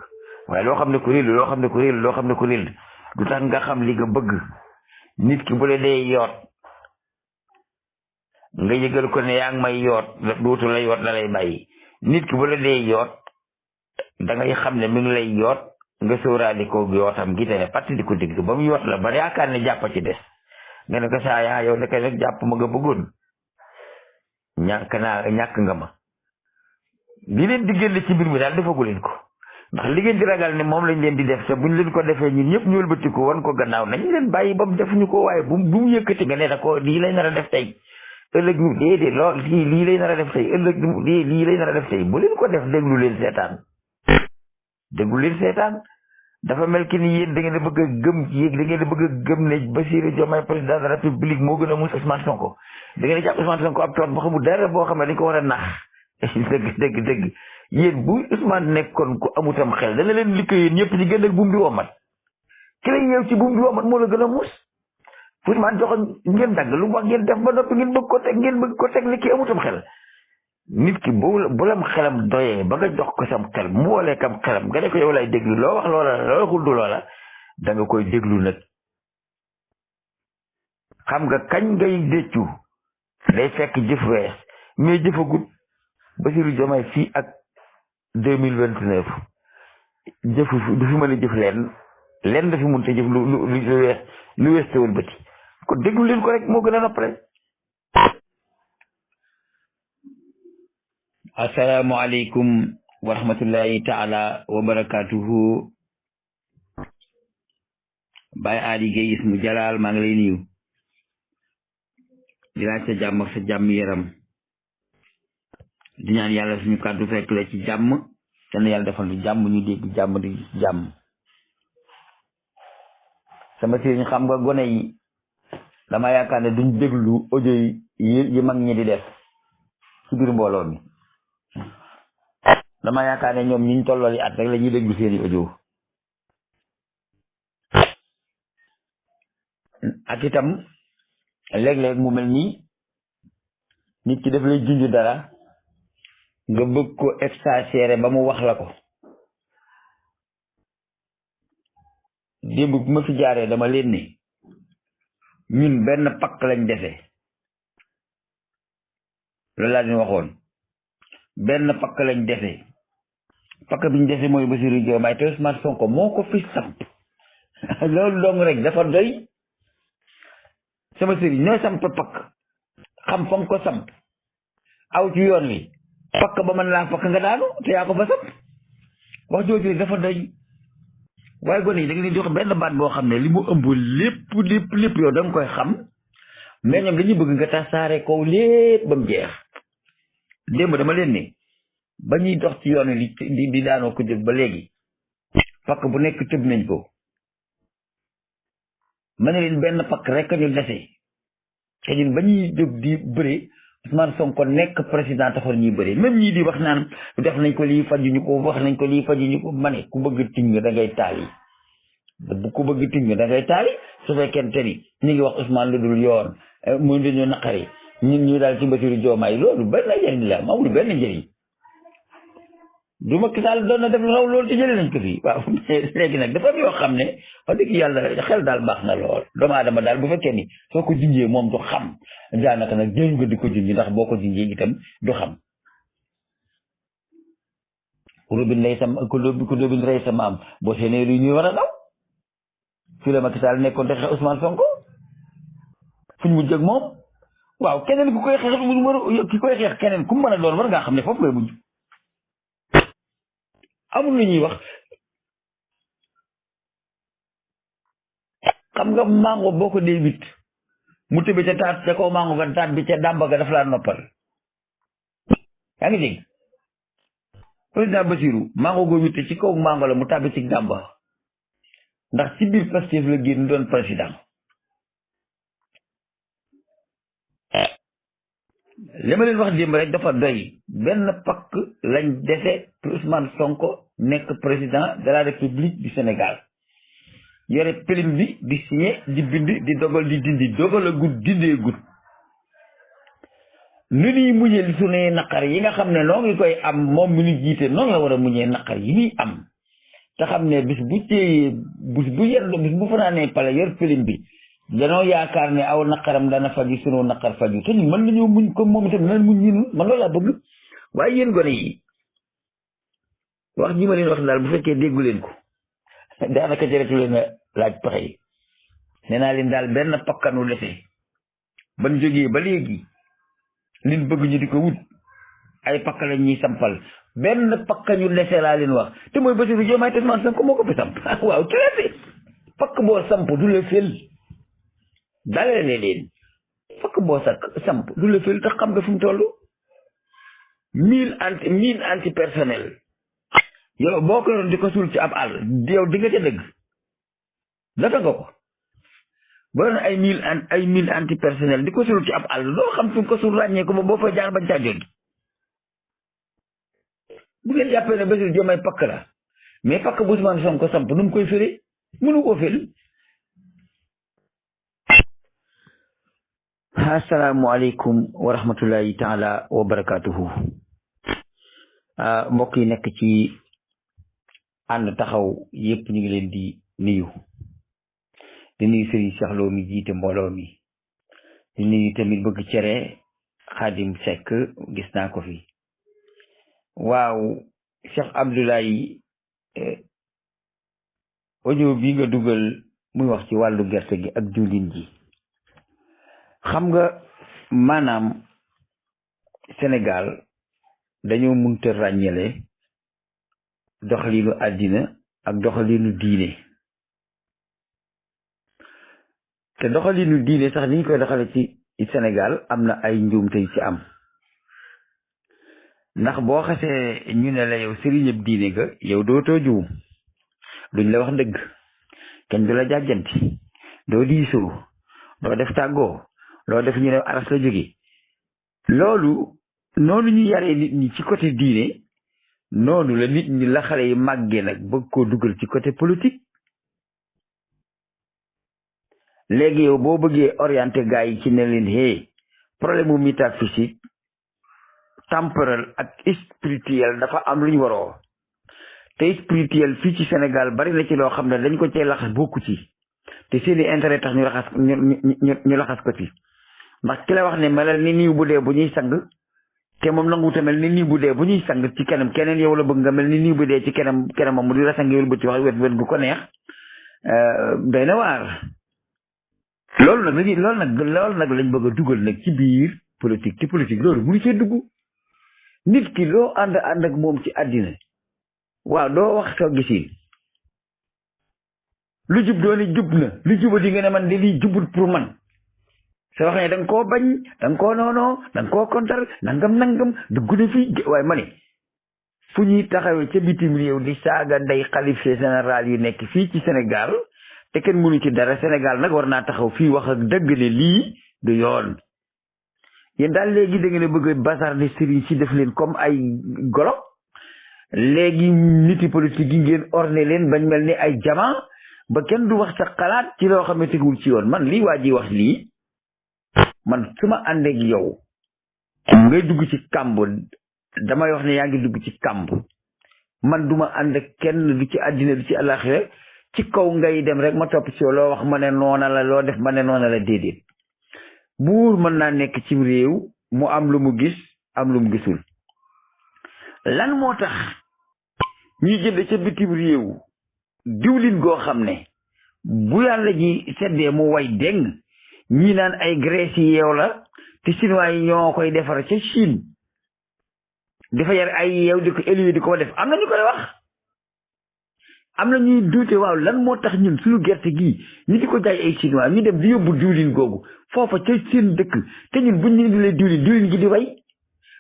waaye loo xam ne ku réel du tax nga xam li nga bëgg. nit ki bu la dee yoot nga yëgal ko ne yaa ngi may yoot dootu la yoot la lay bàyyi. nit ki bu la dee yoot da ngay xam ne mi ngi lay yoot nga sóoraale ko yootam gi te ne parti di ko digg ba mu yoot la ba yaakaar ne jàpp ci des nga ne ko saa yaa yow ne ko rek jàpp ma nga bëggoon ñàkk nga ma. li leen di génne ci mbir mi daal defagu leen ko ndax li ngeen di ragal ne moom lañ leen di def te buñ leen ko defee ñun ñëpp ñu wëlbati ko wan ko gannaaw nañ leen bàyyi ba mu defuñu ko waaye bu mu yëkkati nga ne da ko lii lay nar a def tey ëllëg ñu déedéet lool lii lay nar a def tey ëllëg lii lay nar a def tey bu leen ko def déglu leen seetaan dafa mel ki ni yéen da ngeen a bëgg a gëm ci yéeg da ngeen a bëgg a gëm ne Bassirou Diomaye président de la République moo gën a mus Ousmane Sonko da ngeen a jàpp Ousmane Sonko ab toon boo xamul dara boo xam ne dañ ko war a nax dëgg yéen bu Ousmane nekkoon ku amutam xel dana leen liggéey yéen ñëpp ci gën a buum di womat ki la yeew ci buum di womat moo la gën a mus Ousmane joxoñ ngeen dagg lu wax ngeen def ba noppi ngeen bëgg ko teg ni ki amutam xel. nit ki bu lam xelam doyee ba nga jox ko sam xel mu woolee kam xelam nga ne ko yow lay déglu loo wax loola loo waxul du loola da nga koy déglu nag. xam nga kañ ngay déccu day fekk jëf wees mais jëfagut. Bassirou Diomaye fii ak 2029 jëfu du fi mën a jëf leen dafi mun te jëf lu wees tewul bëti kon déglu leen ko rek moo gën a noppale. asalaamaaleykum wa rahmatullahi taala wa barakatuhu. Baye Adi Gueye Ismu Jalal maa ngi lay nuyu di laaj sa jàmm ak sa jàmm yaram di ñaan yàlla suñu kàddu fekk la ci jàmm te na yàlla defal lu jàmm ñu dégg jàmm di jàmm. sama sëriñ xam nga gone yi dama yaakaar ne duñ déglu audio yi mag ñi di def ci biir mbooloo mi. dama yaakaar ne ñoom ñi ñu tollooli at rek la ñuy déglu seeni audio. ak itam léeg-léeg mu mel nii nit ki daf lay junj dara nga bëgg ko exagérer ba mu wax la ko. démb bu ma fi jaaree dama leen ne ñun benn pakk lañ dese loolu laa leen waxoon. benn pakk lañ dese pakk bi ñu dese mooy Bassirou Diomaye te Ousmane Sonko moo ko fi samp loolu dong rek dafa doy. sama sëriñ ñooy samp pakk xam fam ko samp aw ci yoon wi pakk ba mën laa pakk nga daanu te yaa ko fa samp wax jooju dafa doy. waaye gone yi da nga leen di wax benn baat boo xam ne li mu ëmb lépp yow da nga koy xam mais ñoom dañuy bëgg nga tasaare kaw lépp ba mu jeex. démb dama leen ne ba ñuy dox ci yoon wi di daanoo ko jóg ba léegi pakk bu nekk tëb nañ ko. ma ne leen benn pakk rek ñu dese te ñun ba ñuy jóg di bëre Ousmane Sonko nekk président taxoon ñuy bëre même ñii di wax naan def nañ ko lii fajuñu ko wax nañ ko lii fajuñu ko ma ne ku bëgg tiñ da ngay taali. bu ku bëgg tiñ da ngay taali su fekkente ni ñu ngi wax Ousmane lu dul yoon muy dañu naqari ñun ñu daal ci Bassirou Diomaye loolu benn njëriñ la amul benn njëriñ. du Macky Sall doon na def lu raw loolu te jëlee nañ ko fii waaw léegi nag dafa am yoo xam ne wax dëgg yàlla xel daal baax na lool doomu aadama daal bu fekkee ni soo ko jinjee moom du xam daanaka nag jël nga di ko jinji ndax boo ko jinjee itam du xam. ku robin rey sa maam boo seenee lu ñuy war a daw fii la Macky Sall nekkoon te xeex Ousmane Sonko fuñ mu jëg moom waaw keneen ku koy xeex keneen ku mu mën a doon war ngaa xam ne foofu ngay mujj. amul lu ñuy wax xam nga mango boo ko dee wit mu tëbe ca taat ca kaw mango ga taat bi ca dàmba ga dafa laa noppal. yaa ngi dégg président Bassirou mango goo witte ci kaw mango la mu tàbbi ci dàmba ndax ci biir Pastef la génn doon président. li ma leen wax démb rek dafa doy benn pakk lañ dese pour Ousmane Sonko nekk président de la République du Sénégal yore pilim bi di signé di bind di dogal di dindi dogal a gut dindee gut nu ñuy muñee li suñuy naqar yi nga xam ne noo ngi koy am moom mi ñu jiite noonu la war a muñee naqar yi muy am te xam ne bis bu fanaanee pale yor pilim bi danoo yaakaar ne aw naqaram dana faju sunu naqar faju te ñu mën nañoo muñ comme moom itam nan muñ ñinu man loolu laa bëgg. waaye yéen gone yi wax ji ma leen wax daal bu fekkee déggu leen ko daanaka jërëtu leen a laaj pexe yi nee naa leen daal benn pakkanu dese ban jógee ba léegi liñ bëgg ñu di ko wut ay pakk lañ ñuy sampal benn pakkañu dese laa leen wax te mooy Bassirou Diomaye te Ousmane Sonko moo ko fi samp waaw traité pakk boo samp du la fel dalale leen fakk boo samp du la fel te xam nga fu mu toll 1000 anti personnel yow boo ko yoroon di ko suul ci ab àll yow di nga ca dëgg dafa nga ko boo yoroon ay 1000 anti personnel di ko suul ci ab àll doo xam fu ko suul ràññee ko ba boo fa jaar bañ caa jógi. bu ngeen jàppee ne Bassirou Diomaye pakk la mais pakk bu Ousmane Sonko samp nu mu koy fële mënu koo fël asalaamualeykum wa rahmatullahi taala wa barakatuhu. Mbokk yi nekk ci ànd taxaw yépp ñu ngi leen di nuyu Serigne Cheikh Lo mi jiite mbooloo mi di nuyu tamit bëgg cere Xaadim Seck gis naa ko fi. waaw Cheikh Abdoulaye audio bi nga dugal muy wax ci wàllu gerte gi ak diwlin ji, xam nga maanaam Sénégal dañoo munta ràññale doxalinu àddina ak doxalinu diine, te doxalinu diine sax ni ñu koy doxale ci Sénégal am na ay njuumte yu ci am. ndax boo xasee ñu ne la yow sëriñëb diine ga yow dootoo juum, duñ la wax dëgg, kenn du la jàjjanti, doo diisoo, doo def tàggoo, loo def ñu ne aras la jóge. loolu noonu ñu yaree nit ñi ci côté diine, noonu la nit ñi la xale yi màggee nag bëgg koo dugal ci côté politique. léegi yow boo bëggee orienté gars yi ci ne leen hey problème mu métaphysique temporel ak spirituel dafa am lu ñu waroo, te spirituel fii ci Sénégal bari na ci loo xam ne dañ ko cee laxas bokku ci, te seeni intérêt tax ñu laxas ko ci. ndax ki la wax ne melal ni niiw bu dee bu ñuy sang, te moom nangu tamel ni niiw bu dee bu ñuy sang ci kanam keneen yow la bëgg nga mel ni niiw bu dee ci kanamam mu di la sang yow bëti wax wet gu ko neex, doy na waar. loolu nag lañ bëgg a dugal nag ci biir politique, ci politique loolu mënu cee dugg. nit ki loo ànd ak moom ci àddina, waaw doo wax sa gisin lu jub dooni jub na, lu juba di nga ne man de lii jubut pour man. soo waxee da nga koo bañ, da nga koo noonoo, da nga koo kontar nangam dugg na fii. waaye ma ne fu ñuy taxawee ca bitim réew di saaga nday xalif général yu nekk fii ci Sénégal te kenn mënu ci dara. Sénégal nag war naa taxaw fii wax ak dëgg ne lii du yoon. yéen daal léegi da ngeen a bëgg a bazarder sëriñ si def leen comme ay golo, léegi niti politique yi ngeen orné leen bañ mel ni ay jama ba kenn du wax sa xalaat ci loo xam ne tegul ci yoon. man lii waa ji wax lii, man su ma ànd ak yow ngay dugg ci kàmb, damay wax ne yaa ngi dugg ci kàmb. man duma ànd ak kenn du ci àddina du ci àllaaxira ci kaw ngay dem rek ma topp ci yow, loo wax ma ne noona la, loo def ma ne noona la. déedéet. buur mën naa nekk ci réew mu am lu mu gis am lu mu gisul. lan moo tax ñuy jënd ca bitim réew diwlin goo xam ne bu yàlla ji seddee mu way deng, ñii naan ay graisse yi yeew la, te chinois yi ñoo koy defar ca Chine, dafa yar ay yeew di ko élevé di ko def. am na ñu koy wax, am na ñuy duute waaw lan moo tax ñun suñu gerte gi ñu di ko jaay ay chinois, ñu dem di yóbbu diwlin googu foofa ca seen dëkk, te ñun buñ ñu indilee diwlin gi di way.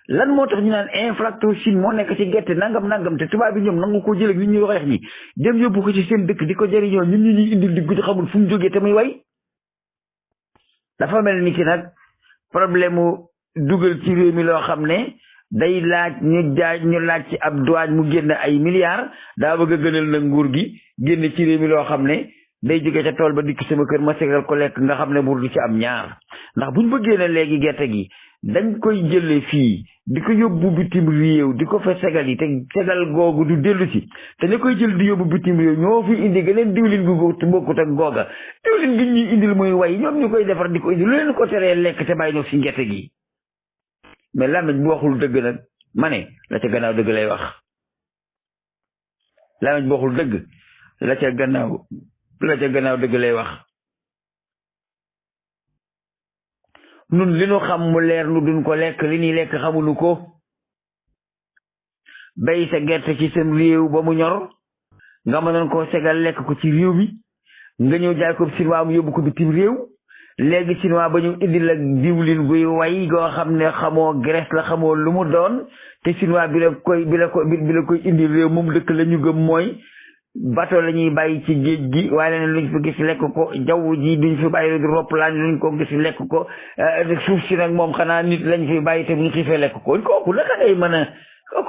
lan moo tax ñu naan inflatoxine moo nekk ci gerte nangam te tubaab bi ñoom nangu ko jël ak nit ñuy waxeex ñi dem yóbbu ko ci seen dëkk di ko jëriñoo, ñun ñu ñuy indil di guddi xamul fu mu jógee te muy way. dafa mel ni ki nag problème mu dugal ci réew mi loo xam ne day laaj ñu laaj ci ab douane mu génn ay milliards, daa bëgg a gënal na nguur gi génn ci réew mi loo xam ne day jóge ca tool ba dikk sama kër ma segal ko lekk, nga xam ne buur du ci am ñaar. ndax buñ bëggee ne léegi gerte gi dañ koy jëlee fii di ko yóbbu bitim réew di ko fa segal yi, te segal googu du dellu si, te ñu koy jël di yóbbu bitim réew ñoo fi indi geneen diwlin gu bokkut ak googa. diwlin gi ñuy indil muy way ñoom ñu koy defar di ko indi, lu leen ko teree lekk te bàyyi ñoo si gerte gi. mais làmmiñ bu waxul dëgg nag ma ne la ca gannaaw dëgg lay wax. làmmiñ bu waxul dëgg la ca gannaaw dëgg lay wax. nun li nu xam mu leer nu duñ ko lekk, li ñuy lekk xamuñu ko. bay sa gerte ci sam réew ba mu ñor nga mënoon koo segal lekk ko ci réew mi, nga ñëw jaay ko chinois mu yóbbu ko bitim réew. léegi chinois ba ñu indi la diwlin guy way goo xam ne xamoo graisse la, xamoo lu mu doon, te chinois bi la koy indi réew moom dëkk la ñu gëm mooy bateau la ñuy bàyyi ci géej gi, waaye leneen luñ fi gis lekk ko. jaww ji duñ fi bàyyi di roppalaan luñ ko gis lekk ko. suuf si nag moom xanaa nit lañ fi bàyyi te buñ xiifee lekk ko. kooku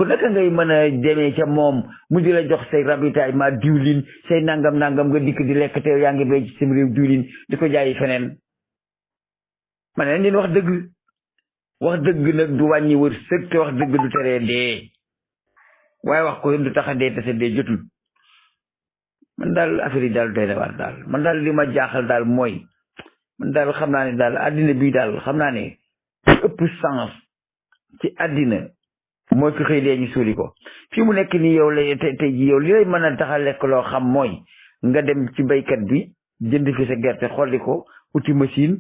naka ngay mën a demee ca moom mu di la jox say ravitaillement diwlin, say nangam nga dikk di lekk te yaa ngi bay ci sam réew diwlin di ko jaayi feneen. ma ne leen wax dëgg nag du wàññi wërsëg te wax dëgg du teree dee waaye wax ko du tax a dee te sa dee jotul man daal affaire yi daal doy na waar daal man daal li ma jaaxal daal mooy man daal xam naa ne daal addina bii daal xam naa ne ëpp sens ci addina mooy ko xëy dee ñu suuli ko fii mu nekk nii yow lay tey ji yow li lay mën a tax a lekk loo xam mooy nga dem ci baykat bi jënd fi sa gerte xolli ko uti machine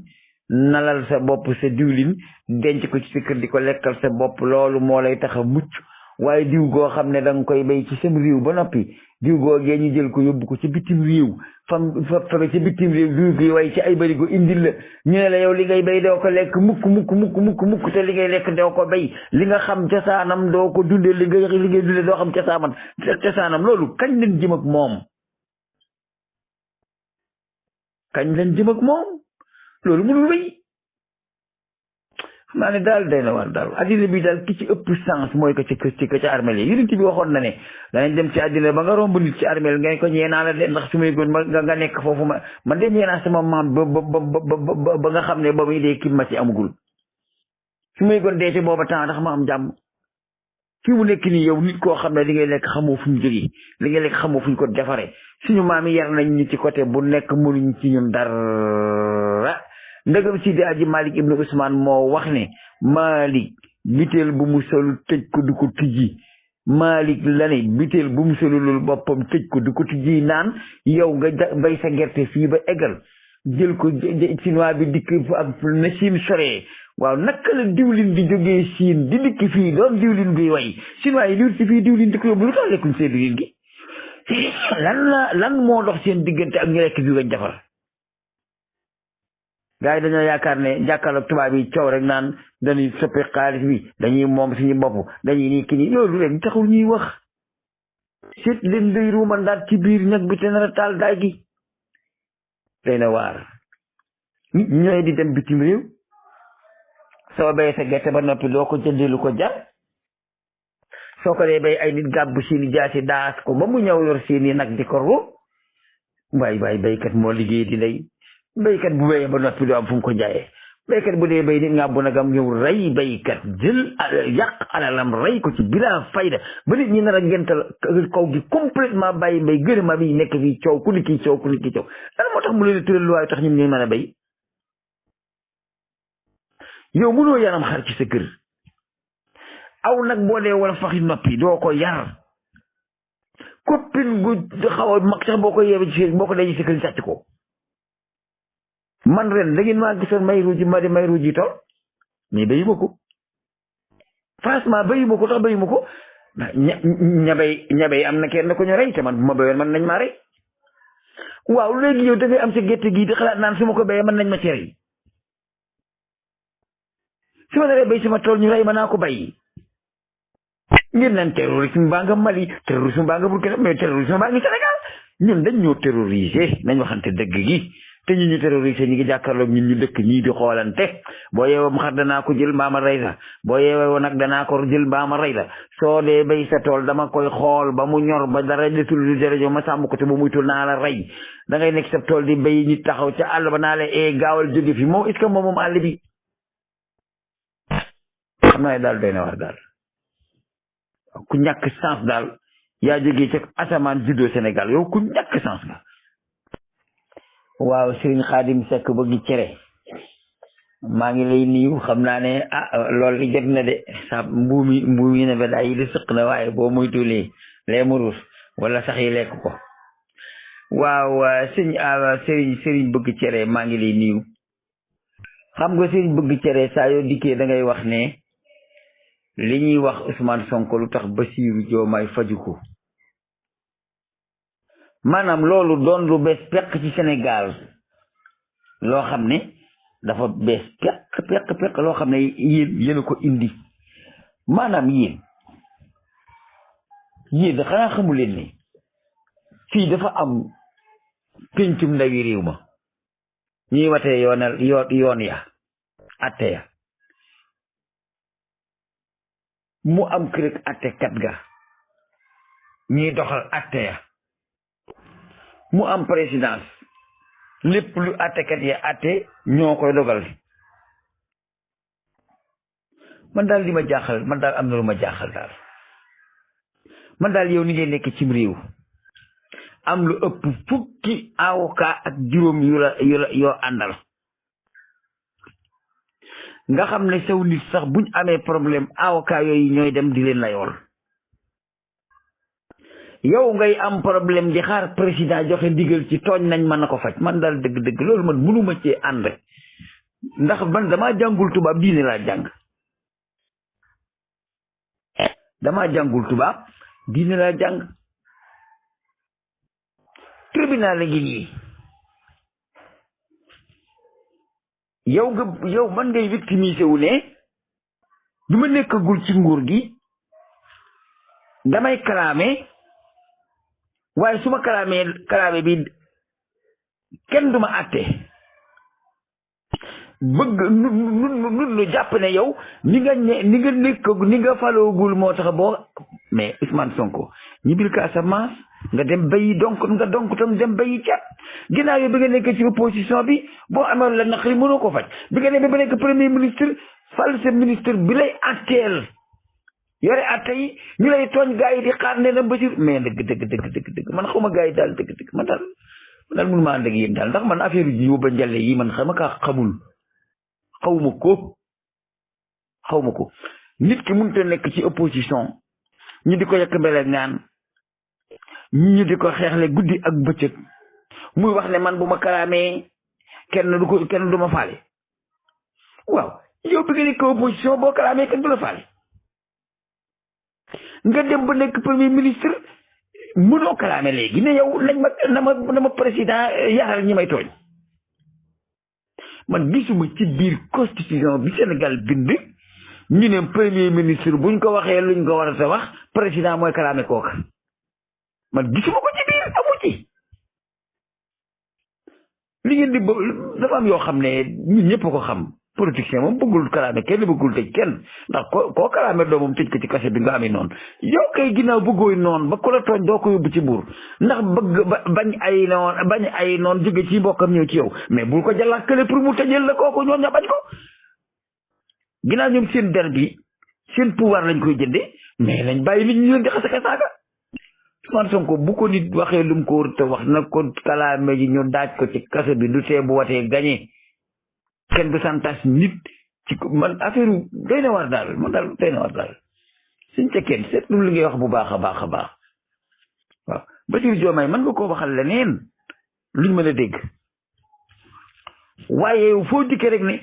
nalal sa bopp sa diwlin denc ko ci sa kër di ko lekkal sa bopp loolu moo lay tax a mucc waaye diw goo xam ne da nga koy bay ci sam réew ba noppi diw googee ñu jël ko yóbbu ko ci bitim réew fa ci bitim réew diw gi way ci ay barigo indil la ñu ne la yow li ngay bay doo ko lekk mukk te li ngay lekk doo ko bay li nga xam cosaanam doo ko dundee li ngay dundee doo xam cosaanam loolu kañ leen jëm ak moom loolu mënul wéy xam naa ne daal day na war daal addina bi daal ki ci ëpp sens mooy ko ci ca armeel yi yonent bi waxoon na ne danañ dem ci addina ba nga romb nit ci armeel ngeen ko ñeenaa la de ndax su may goon nga nekk foofu man de ñeenaa sama maam ba nga xam ne ba muy dee kim ma ci amugul su may goon dee ci booba temps ndax ma am jàmm fii mu nekk nii yow nit koo xam ne li ngay lekk xamoo fu mu jógee li ngay lekk xamoo fu ñu ko defaree suñu maam yi yar nañ ñu ci côté bu nekk mënuñ ci ñun dara ndegam Sidi Aji Malik ibnu Usmaan moo wax ne Malik biteel bu mu solu tëj ko du ko tijji Malik la ne biteel bu mu solulul boppam tëj ko du ko tijji naan yow nga bay sa gerte fii ba eggal jël ko chinois bi dikk ak na Chine soree waaw naka la diwlin di jógee Chine di dikk fii doon diwlin bi way chinois yi liwut si fii diwlin di ko yóbbu lu tax lekkuñ seen diwlin gi lan moo dox seen diggante ak ñu lekk bi gañ defar gars yi dañoo yaakaar ne jàkkaarloog tubaab yi coow rek naan dañuy soppi xaalis bi dañuy moom suñu bopp dañuy nii ki nii loolu rek taxul ñuy wax seet leen day ruumandaat ci biir ñag bi te nar a taal daay gi day na waar nit ñooy di dem bitim réew soo béyee sa gerte ba noppi doo ko jëndee lu ko jar soo ko dee bay ay nit gàbbu seeni jaasi daas ko ba mu ñëw yor seeni nag di ko ru waay baykat moo liggéey di lay baykat bu béyee ba noppi doo am fu mu ko jaayee baykat bu dee bay nit nga bu nagam ñëw rey baykat jël yàq alalam rey ko ci bila fayda ba nit ñi nar a gental kaw gi complètement bàyyi mbay gërëma bi nekk fii coow ku ni kii coow lan moo tax mu leen tëral luwaay tax ñun ñuy mën a bay yow mënoo yaram xar ci sa kër aw nag boo dee wala faxi noppi doo ko yar copine gu xaw a mag sax boo ko yeewee ci boo ko dee ci sa kër sàcc ko man ren da ngeen maa gisoon may ruuji tool mais bayu ma ko franchement bayu ma ko tax bayu ma ko ñabay am na kenn ko ñu rey te man bu ma bayoon man nañ maa rey waaw léegi yow da ngay am sa gerte gii di xalaat naan su ma ko béyee mën nañ ma ci rey su ma naree bay sama tool ñu rey ma naa ko bay ngeen naan terrorisme baa nga Mali terrorisme baa nga Burkina mais terrorisme baa ngi Sénégal ñun dañ ñoo terroriser nañ waxante dëgg gi te ñu terroriser ñi ngi jàkkaarloog ñun ñu dëkk ñii di xoolante boo yeewoo mu xar danaa ko jël mbaama rey la boo yeewoo nag danaa ko jël mbaama rey la soo dee bay sa tool dama koy xool ba mu ñor ba dara desul lu jërëjëf ma sàmm ko te ba muy tul naa la rey da ngay nekk sa tool di bay ñu taxaw ca àll ba naa la gaawal jóge fi moom est-ce que moom àll bi xam naa ne daal doy na war daal ku ñàkk chance daal yaa jógee ca asamaan juddoo Sénégal yow ku ñàkk chance nga waaw Serigne Khadim Seck bëgg cere maa ngi lay nuyu xam naa ne loolu li jot na de sa mbuumi ne ba daay yi di sëq na waaye boo muy tuulee lee mu ruus wala sax yi lekk ko waaw Serigne bëgg cere maa ngi lay nuyu xam nga Serigne bëgg cere saa yoo dikkee da ngay wax ne li ñuy wax Ousmane Sonko lu tax Bassirou Diomaye faju ko maanaam loolu doon lu bees peq ci Sénégal loo xam ne dafa bees peq loo xam ne yéen a ko indi maanaam yéen da xanaa xamu leen ne fii dafa am pencum ndawi réew ma ñuy watee yoon ya atte ya mu am kërëg attekat ga ñuy doxal atte ya mu am présidence lépp lu attekat ya atte ñoo koy dogal man daal li ma jaaxal man daal am na lu ma jaaxal daal man daal yow ni ngay nekk cim réew am lu ëpp fukki avocat ak juróom yoo àndal nga xam ne saw nit sax buñ amee problème avocat yooyu ñooy dem di leen layool yow ngay am problème di xaar président joxe ndigal ci tooñ nañ mën na ko faj man daal dëgg-dëgg loolu man mënuma cee ànd ndax man damaa jàngul tubaab diine laa jàng tribunal la ngi nii yow man ngay victimisé wu ne bi ma nekkagul ci nguur gi damay kalaame waaye su ma kalaame bi kenn du ma àtte bëgg nu jàpp ne yow ni nga faloogul moo tax boo mais Ousmane Sonko ñibbil Casamance nga dem bayi donc tam dem bayi cat ginnaaw yow bi nga nekk ci opposition bi boo amoon la naqari mënoo ko faj bi nga demee ba nekk premier ministre fal sa ministre bi lay atteel yore atte yi ñu lay tooñ gaa yi di xaar ne na Basiir mais dëgg man xawma gaa yi daal dëgg man daal mënu ma ànd ak yéen daal ndax man affaire yi yóbba njale yi man xama kaa xawma ko nit ki mënut a nekk ci opposition ñu di ko yekk mbele ngaan ñu di ko xeexle guddi ak bëccëg muy wax ne man bu ma kalaamee kenn du ma faale waaw yow bi nga nekk opposition boo kalaamee kenn du la faale nga dem ba nekk premier ministre mënoo kalaame léegi ne yow na ma président yaral ñi may tooñ man gisuma ci biir constitution bi Sénégal bind ñu ne premier ministre buñ ko waxee luñ ko war a wax président mooy kalaame kooka man gisuma ko ci biir amu ci li ngeen di dafa am yoo xam ne ñun ñëpp ko xam politicien moom bëggul kalaame kenn bëggul tëj kenn ndax koo kalaame doo moom tëj ko ci kase bi nga amee noonu yow kay ginnaaw bëggooy noonu ba ku la tooñ doo ko yóbbu ci buur ndax bañ ay noon jóge ci mbokkam ñëw ci yow mais bul ko jàllakale pour mu tëjal la kooku ñoom ña bañ ko ginnaaw ñoom seen der bi seen pouvoir lañ koy jënde mais lañ bàyyi nit ñi leen di xasaka saaga Ousmane Sonko bu ko nit waxee lu mu ko war te wax na ko kalaame ji ñu daaj ko ci kase bi du tee bu watee gañee kenn du santas nit ci man affaire doy na war daal suñ ca seetlu li ngay wax bu baax a baax waaw Bassirou Diomaye mën nga koo waxal leneen luñ mën a dégg waaye yow foo dikkee rek ne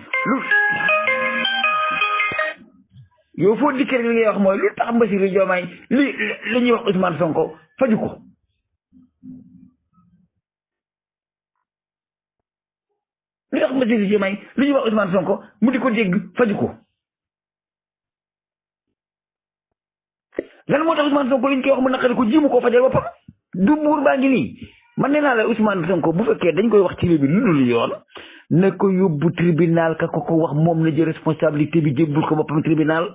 li ngay wax mooy lu tax Bassirou Diomaye li ñuy wax Ousmane Sonko faju ko li tax Bassirou Diomaye li ñuy wax Ousmane Sonko mu di ko dégg faju ko lan moo tax Ousmane Sonko li ñu koy wax mu naqari ko jimu koo fajal boppam du buur baa ngi nii man nee naa la Ousmane Sonko bu fekkee dañ koy wax ci réew bi lu dul yoon na ko yóbbu tribunal ka ko wax moom na jël responsabilité bi jébbul ko boppam tribunal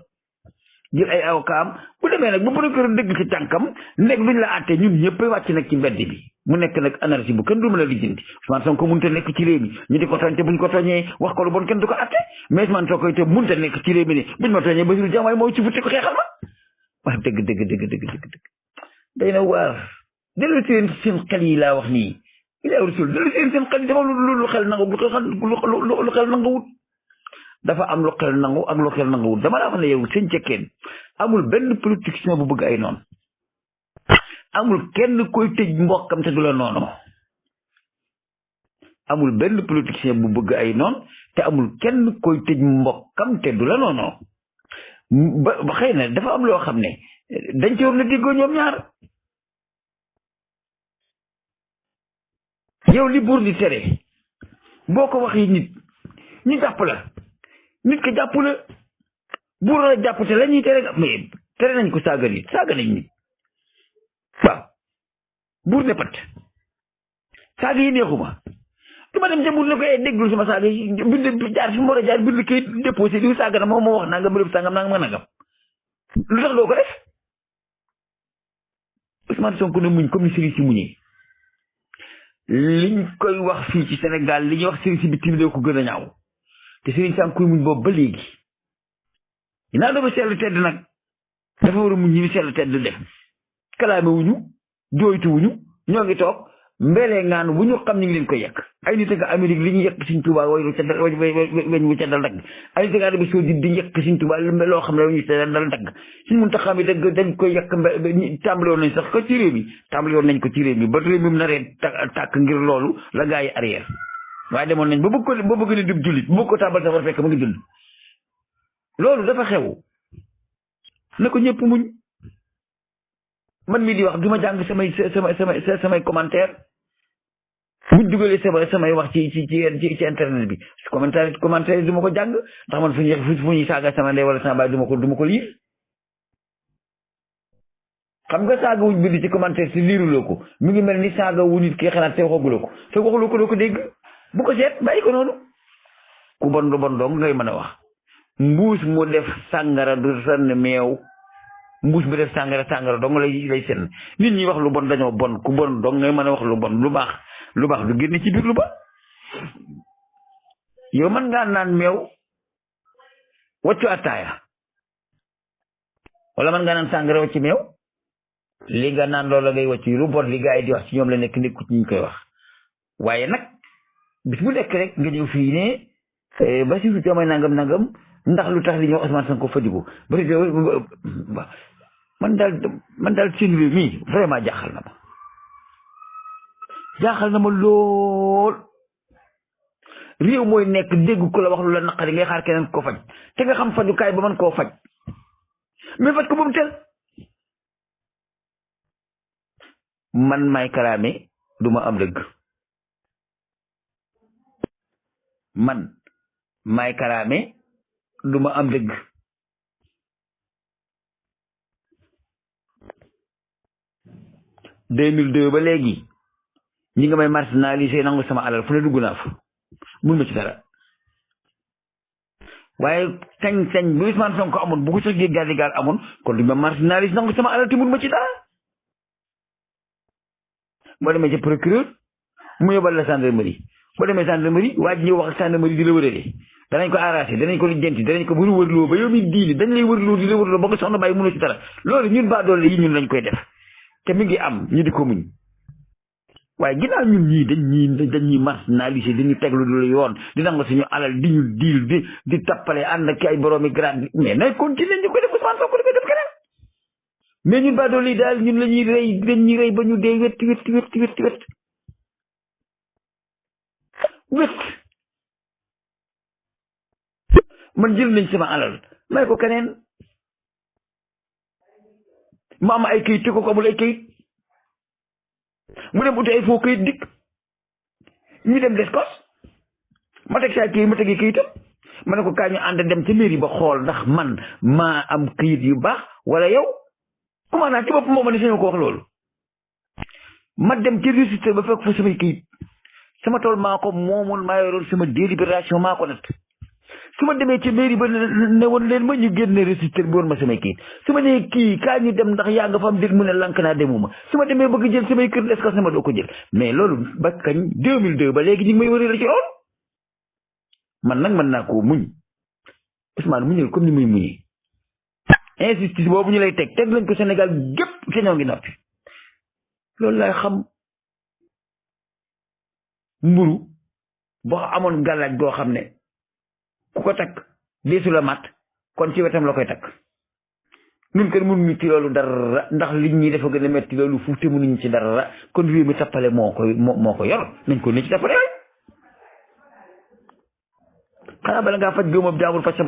jël ay avocat am bu demee nag bu procureur dëgg ci tànkam nekk duñ la àtte ñun ñëpp wàcc nag ci mbedd bi mu nekk nag anarchie bu kenn du mën a lijjanti Ousmane Sonko mënut a nekk ci réew mi ñu di ko tooñ te buñ ko tooñee wax ko lu bon kenn du ko àtte mais Ousmane Sonko te mënut a nekk ci réew mi ne buñ ma tooñee Bassirou Diomaye mooy ci futti ko xeexal ma wax dëgg day na waar dellu seen xel yi laa wax nii ilaa rasul dellu seen xel yi dafa lu xel nangu lu xel nanguwut dafa am lu xel nangu ak lu xel nanguwut dama laa wax ne yow seen cekkeen amul benn politicien bu bëgg ay noonu amul kenn koy tëj mbokkam te du la noonu amul benn politicien bu bëgg ay noonu te amul kenn koy tëj mbokkam te du la noonu ba xëy na dafa am loo xam ne dañ ci war na déggoo ñoom ñaar yow li buur di tere boo ko waxee nit ñu jàpp la nit ko jàpp la buur la jàpp te la ñuy tere mais tere nañ ko saaga nañ nit waaw buur ne pat saaga yi neexuma du ma dem ca buur ne ko déggul sama saaga yi bind jaar fi mu war a jaar bind kayit déposé diw saaga na moom moo wax nangam bërëb sangam nangam nangam lu tax doo ko def Ousmane Sonko ne muñ comme ni sëriñ si muñee liñ koy wax fii ci Sénégal li ñuy wax sëriñ si bitim réew ko gën a ñaaw te sëriñ si am koy muñ boobu ba léegi ginnaaw dafa sell tedd nag dafa war a muñ ñi sell tedd def kalaame wuñu jooytu wuñu ñoo ngi toog mbelee ngaan bu ñu xam ñu ngi leen koy yekk ay nit nga Amérique li ñu yekk Sëñ Tuubaa weñ wu ca dal dagg ay nit nga Arabie Saoudite di yekk Sëñ Tuubaa loo xam ne ñu ca dal dagg suñ mun taxaam yi dañ koy yekk tàmbali woon nañ sax ko ci réew mi tàmbali woon nañ ko ci réew mi ba réew mi mu naree tàkk ngir loolu la gaa yi arrière waaye demoon nañ ba bëgg ni dub jullit bu bëgg ko tàmbal sax war fekk mu ngi jullit loolu dafa xew na ko ñëpp muñ man mii di wax du ma jàng samay commentaire buñ dugalee samay wax ci internet bi commentaire du ma ko jàng ndax man fu ñuy saaga sama ndey wala sama baay du ma ko liir xam nga saaga wuñ bind ci commentaire si liiruloo ko mi ngi mel ni saaga wu nit ki xalaat te waxaguloo ko te waxuloo ko doo ko dégg bu ko seet bàyyi ko noonu ku bon lu bon dong ngay mën a wax mbuus mu def sàngara du sann meew mbuus mu def sàngara dong lay senn nit ñi wax lu bon dañoo bon ku bon dong ngay mën a wax lu bon lu baax du génne ci biir lu bon yow mën ngaa naan meew waccu attaaya wala mën ngaa naan sàngara wacci meew li nga naan loolu ngay wacc lu bon li gaa yi di wax ci ñoom la nekk nekkut ñu koy wax waaye nag bis bu nekk rek nga ñëw fii ne Bassirou Diomaye nangam ndax lu tax li ñuy wax Ousmane Sonko fadigu man daal seen réew mi vraiment jaaxal na ma lool réew mooy nekk dégg ko la wax lu la naqari ngay xaar keneen ko faj te nga xam fajukaay ba mën koo faj mais faj ko ba mu tel man maay kalaame du ma am dëgg man maay kalaame du ma am dëgg 2002 ba léegi ñi nga may marginaliser nangu sama alal fu ne dugg naa fa mun ma ci dara waaye sañ-sañ bu Ousmane Sonko amoon bu ko sax géej gaal amoon kon duñ ma marginaliser nangu sama alal te mun ma ci dara boo demee ca procureur mu yóbbal la gendarmerie boo demee gendarmerie waa ji ñëw wax ak gendarmerie di la wërale danañ ko arrangé danañ ko lijjanti danañ ko bu ñu wërloo ba yow mi diini dañ lay wërloo di la wërloo ba ko soxna bàyyi mënoo ci dara loolu ñun baa doole yi ñun lañ koy def te mi ngi am ñu di ko muñ waaye ginnaaw ñun ñii dañuy marginalisé di ñu teglu lu yoon di nangu suñu alal di ñu diil di tappale ànd ak ay boroomi grade mais nay continuer ñu ko def Ousmane Sonko di ko def keneen mais ñun baa doole yi daal ñun la ñuy rey dañuy rey ba ñu dee wet man jël nañ sama alal may ko keneen ma am ay kayit te ko amul ay kayit mu dem uti ay foo kayit dikk ñu dem des kos ma teg saa kayit ma tegi kayitam ma ne ko kaa ñu ànd dem ca mairie ba xool ndax man maa am kayit yu baax wala yow commandant ci bopp moo ma ne sañoo ko wax loolu ma dem ci registre ba fekk fa samay kayit sama tool maa ko moomoon maa yoroon sama délibération maa ko nat su ma demee ci mairie ba ne woon leen ma ñu génne registre bi woon ma samay kayit su ma nee kii kaa ñu dem ndax yaa nga fa am dégg mu ne lank naa demuma su ma demee bëgg jël samay kër est-ce que sama doo ko jël mais loolu ba kañ 2002 ba léegi ñu ngi may wëree la ci loolu man nag mën naa koo muñ Ousmane muñal comme ni muy muñee injustice boobu ñu lay teg lañ ko Sénégal gépp te ñoo ngi noppi loolu laay xam mburu boo amoon gàllaaj goo xam ne ku ko takk deesu la mat kon ci wetam la koy takk ñun kenn mënuñu ci loolu dara ndax li ñi dafa gën a metti loolu fuuf te mënuñu ci dara kon réew mi tappale moo ko yor nañ ko ne ci tappale yooyu xanaa bala ngaa faj góomam jaamul faj sa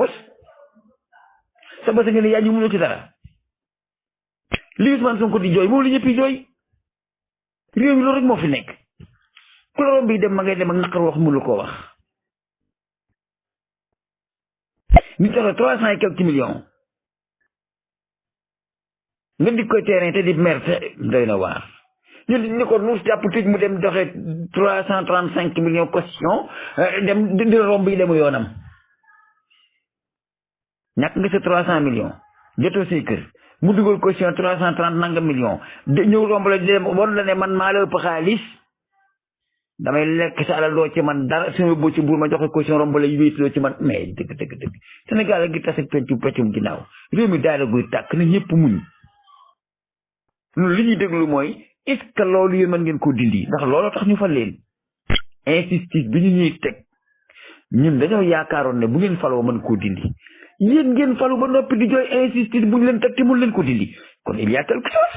bos nga ne yaa ñu mënoo ci dara li Ousmane Sonko di jooy moom li ñëpp jooy réew mi loolu rek moo fi nekk ku la romb bi dem ma ngay dem ak naqar wax mënu koo wax nit joxe 300 et quelques millions nga dik koy terrain te di mer te doy na waar ñun ni ko nuus jàpp tëj mu dem joxe 335 millions caution dem di romb yi demu yoonam ñàkk nga sa 300 millions jotoo say kër mu dugal caution 330 nangam millions de ñëw romb la di dem bon la ne man maa la ëpp xaalis damay lekk sa alal doo ci man dara su ma boo ci buur ma joxe caution rombale yu wéy doo ci man mais dëgg Sénégal a ngi tase peccum ginnaaw réew mi daal guy tàkk na ñëpp muñ ñun li ñuy déglu mooy est-ce que loolu yéen mën ngeen ko dindi ndax looloo tax ñu fa leen insistance bi ñu ñuy teg ñun dañoo yaakaaroon ne bu ngeen faloo mën koo dindi yéen ngeen falu ba noppi di jooy insistance bu ñu leen teg te mun leen ko dindi kon il y a quelque chose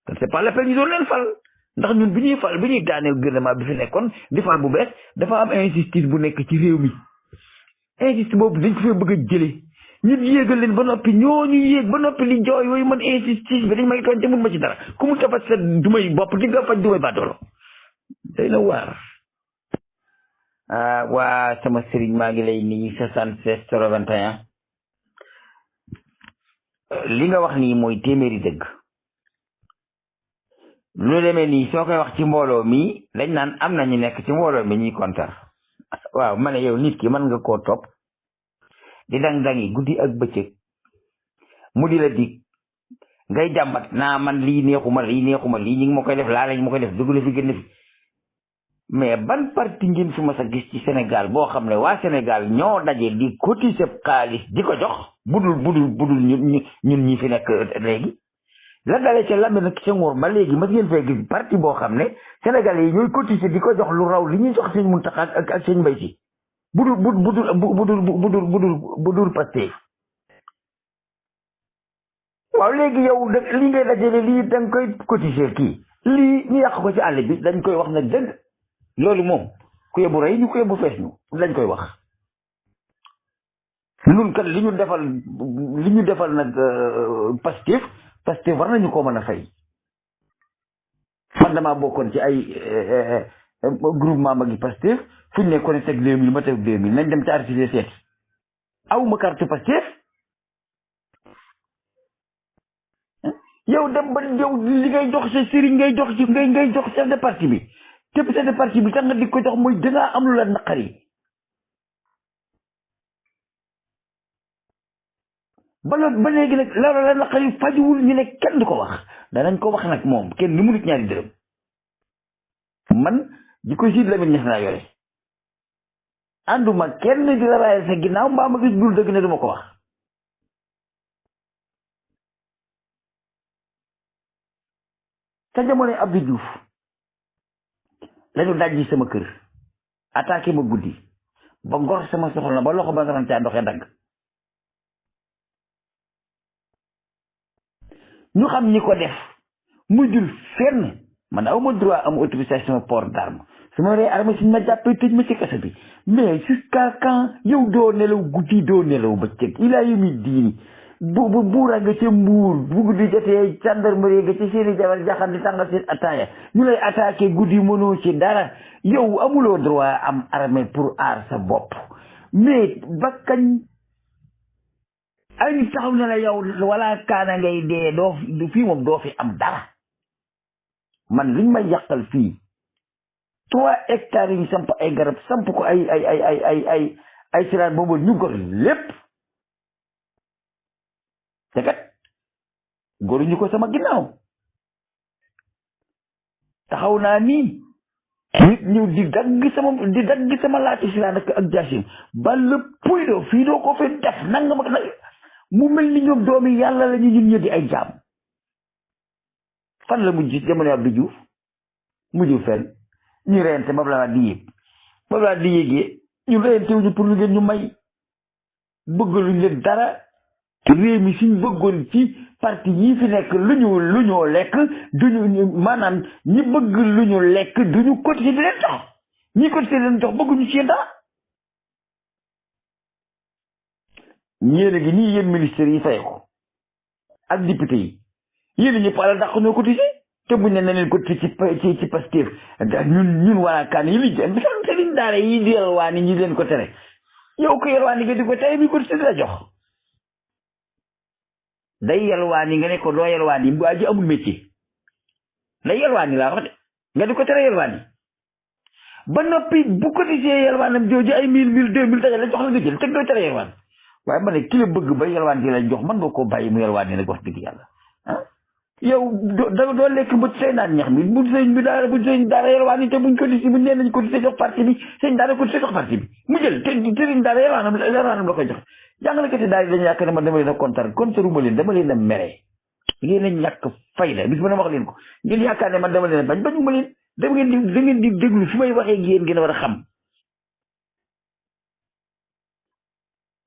kon c'est pas la peine ñu doon leen fal ndax ñun bi ñuy fal bi ñuy daaneel gouvernement bi fi nekkoon di fal bu bees dafa am insistance bu nekk ci réew mi insistance boobu dañ ko fee bëgg a jëlee ñun yéegal leen ba noppi ñooñu yéeg ba noppi li jooy yooyu man insistance bi dañ may tooñ te mun ma ci dara ku mu tafat sa du may bopp di nga faj du may bàddoolo day na waar waa sama sëriñ maa ngi lay nii 76 021 li nga wax nii mooy téeméeri dëgg lu demee nii soo koy wax ci mbooloo mi dañ naan am na ñu nekk ci mbooloo mi ñuy kontar waaw ma ne yow nit ki mën nga koo topp di dang-dangi guddi ak bëccëg mu di la dig ngay jàmbat naa man lii neexuma lii ñi ngi ma koy def laa lañ ma koy def dugg la fi gën fi mais ban parti ngeen fi mas a gis ci Sénégal boo xam ne waa Sénégal ñoo daje di cotiser xaalis di ko jox budul ñun ñi fi nekk léegi la dalee ca lambe nag ca nguur ba léegi mas ngeen fee gis parti boo xam ne Sénégal yi ñooy cotiser di ko jox lu raw li ñuy jox seen Muntaxa ak seen Mbay Si budul Pastef waaw léegi yow li ngay dajale lii da nga koy cotiser kii lii ñu yàq ko ci àll bi dañ koy wax nag dëgg loolu moom ku yebbu rey ñu ku yebbu fees ñu lañ koy wax nun kat li ñu defal nag Pastef war nañu ko mën a fay man damaa bokkoon ci ay groupement magi Pastef fu ñu ne ko ne teg 2000 ma teg 2000 nañ dem ci archive seet awuma carte Pastef yow dem ba yow li ngay jox sa sëriñ ngay jox ci ngay jox chef de parti bi te chef de parti bi tax nga di ko jox mooy dangaa am lu la naqari ba léegi nag loolu la naqari fajuwul ñu ne kenn du ko wax danañ ko wax nag moom kenn ni mu nit ñaari dërëm man di ko siit Lamine Niass naa yore ànduma kenn di la raayal sa ginnaaw mbaa ma gis dul dëgg ne duma ko wax ca jamonoy Abdou Diouf lañu dajji sama kër attaqué ma guddi ba ngor sama soxla ba loxo ba nga caa ndoxee dagg ñu xam ñi ko def mujjul fenn man aw ma droit am autorisation port d'arme su ma ree arme suñ ma jàppee tëj ma ci kaso bi mais jusqu'à quand yow doo nelaw guddi doo nelaw bëccëg ilaa yawmi diini bu buura nga ca mbuur bu guddi jotee gendarmerie nga ci seeni jabar jaxam di tàngal seen ataaya ñu lay attaqué guddi mënoo ci dara yow amuloo droit am armée pour aar sa bopp mais bakkañ ay nit taxaw ne la yow wala kaana ngay dee doo fii moom doo fi am dara man liñ may yàqal fii 3 hectares yi ñu samp ay garab samp ko ay siraat boobu ñu gor lépp te kat goruñu ko sama ginnaaw taxaw naa nii nit ñëw di dagg sama laati siraat ak jaasim ba lépp puy doo fii doo ko fi def nanga ma nag mu mel ni ñoom doomi yàlla la ñu ñun ñu di ay jaam fan la mujj jamono Abdou Diouf mujj fenn ñu reyante ba la di yéeg ba la di yéegee ñu reyante wuñu pour lu ngeen ñu may bëggaluñ leen dara réew mi suñ bëggoon ci parti yi fi nekk lu ñoo lekk duñu maanaam ñi bëgg lu ñu lekk duñu cotiser di leen jox ñi cotiser di leen jox bëgguñu ci yéen dara ñeen a ngi nii yéen ministères yi fay ko ak député yi yéen ñëpp alal dàq ñoo cotiser te buñ ne leen cotiser ci Pastef ñun waa kaan yi li jën bi sax sëriñ daara yi di yalwaani ñi leen ko tere yow ko yalwaani nga di ko tere bi cotiser la jox day yalwaani nga ne ko doo yalwaani bu aji amul métier day yalwaani laa wax de nga di ko tere yalwaani ba noppi bu cotiser yalwaanam jooju ay 1000 2000 dajale la jox la nga jël teg doo tere yalwaan waaye ma ne ki la bëgg ba yalwaan di la jox mën nga koo bàyyi mu yalwaan ni nag wax dëgg yàlla ah yow doo lekk ba say naan ñax mi bu sëñ bi daara bu sëñ daara yalwaan te buñ ko di si bu nee nañ ko di jox parti bi sëñ daara ko di jox parti bi mu jël te sëñ daara yalwaanam la koy jox jàngalekat yi daal dañu yaakaar ne man dama leen a kontar ma leen dama leen a mere ngeen a ñàkk fayda bis ma ne wax leen ko ngeen yaakaar ne man dama leen a bañu ma leen da ngeen di déglu fi may waxee ak yéen ngeen war a xam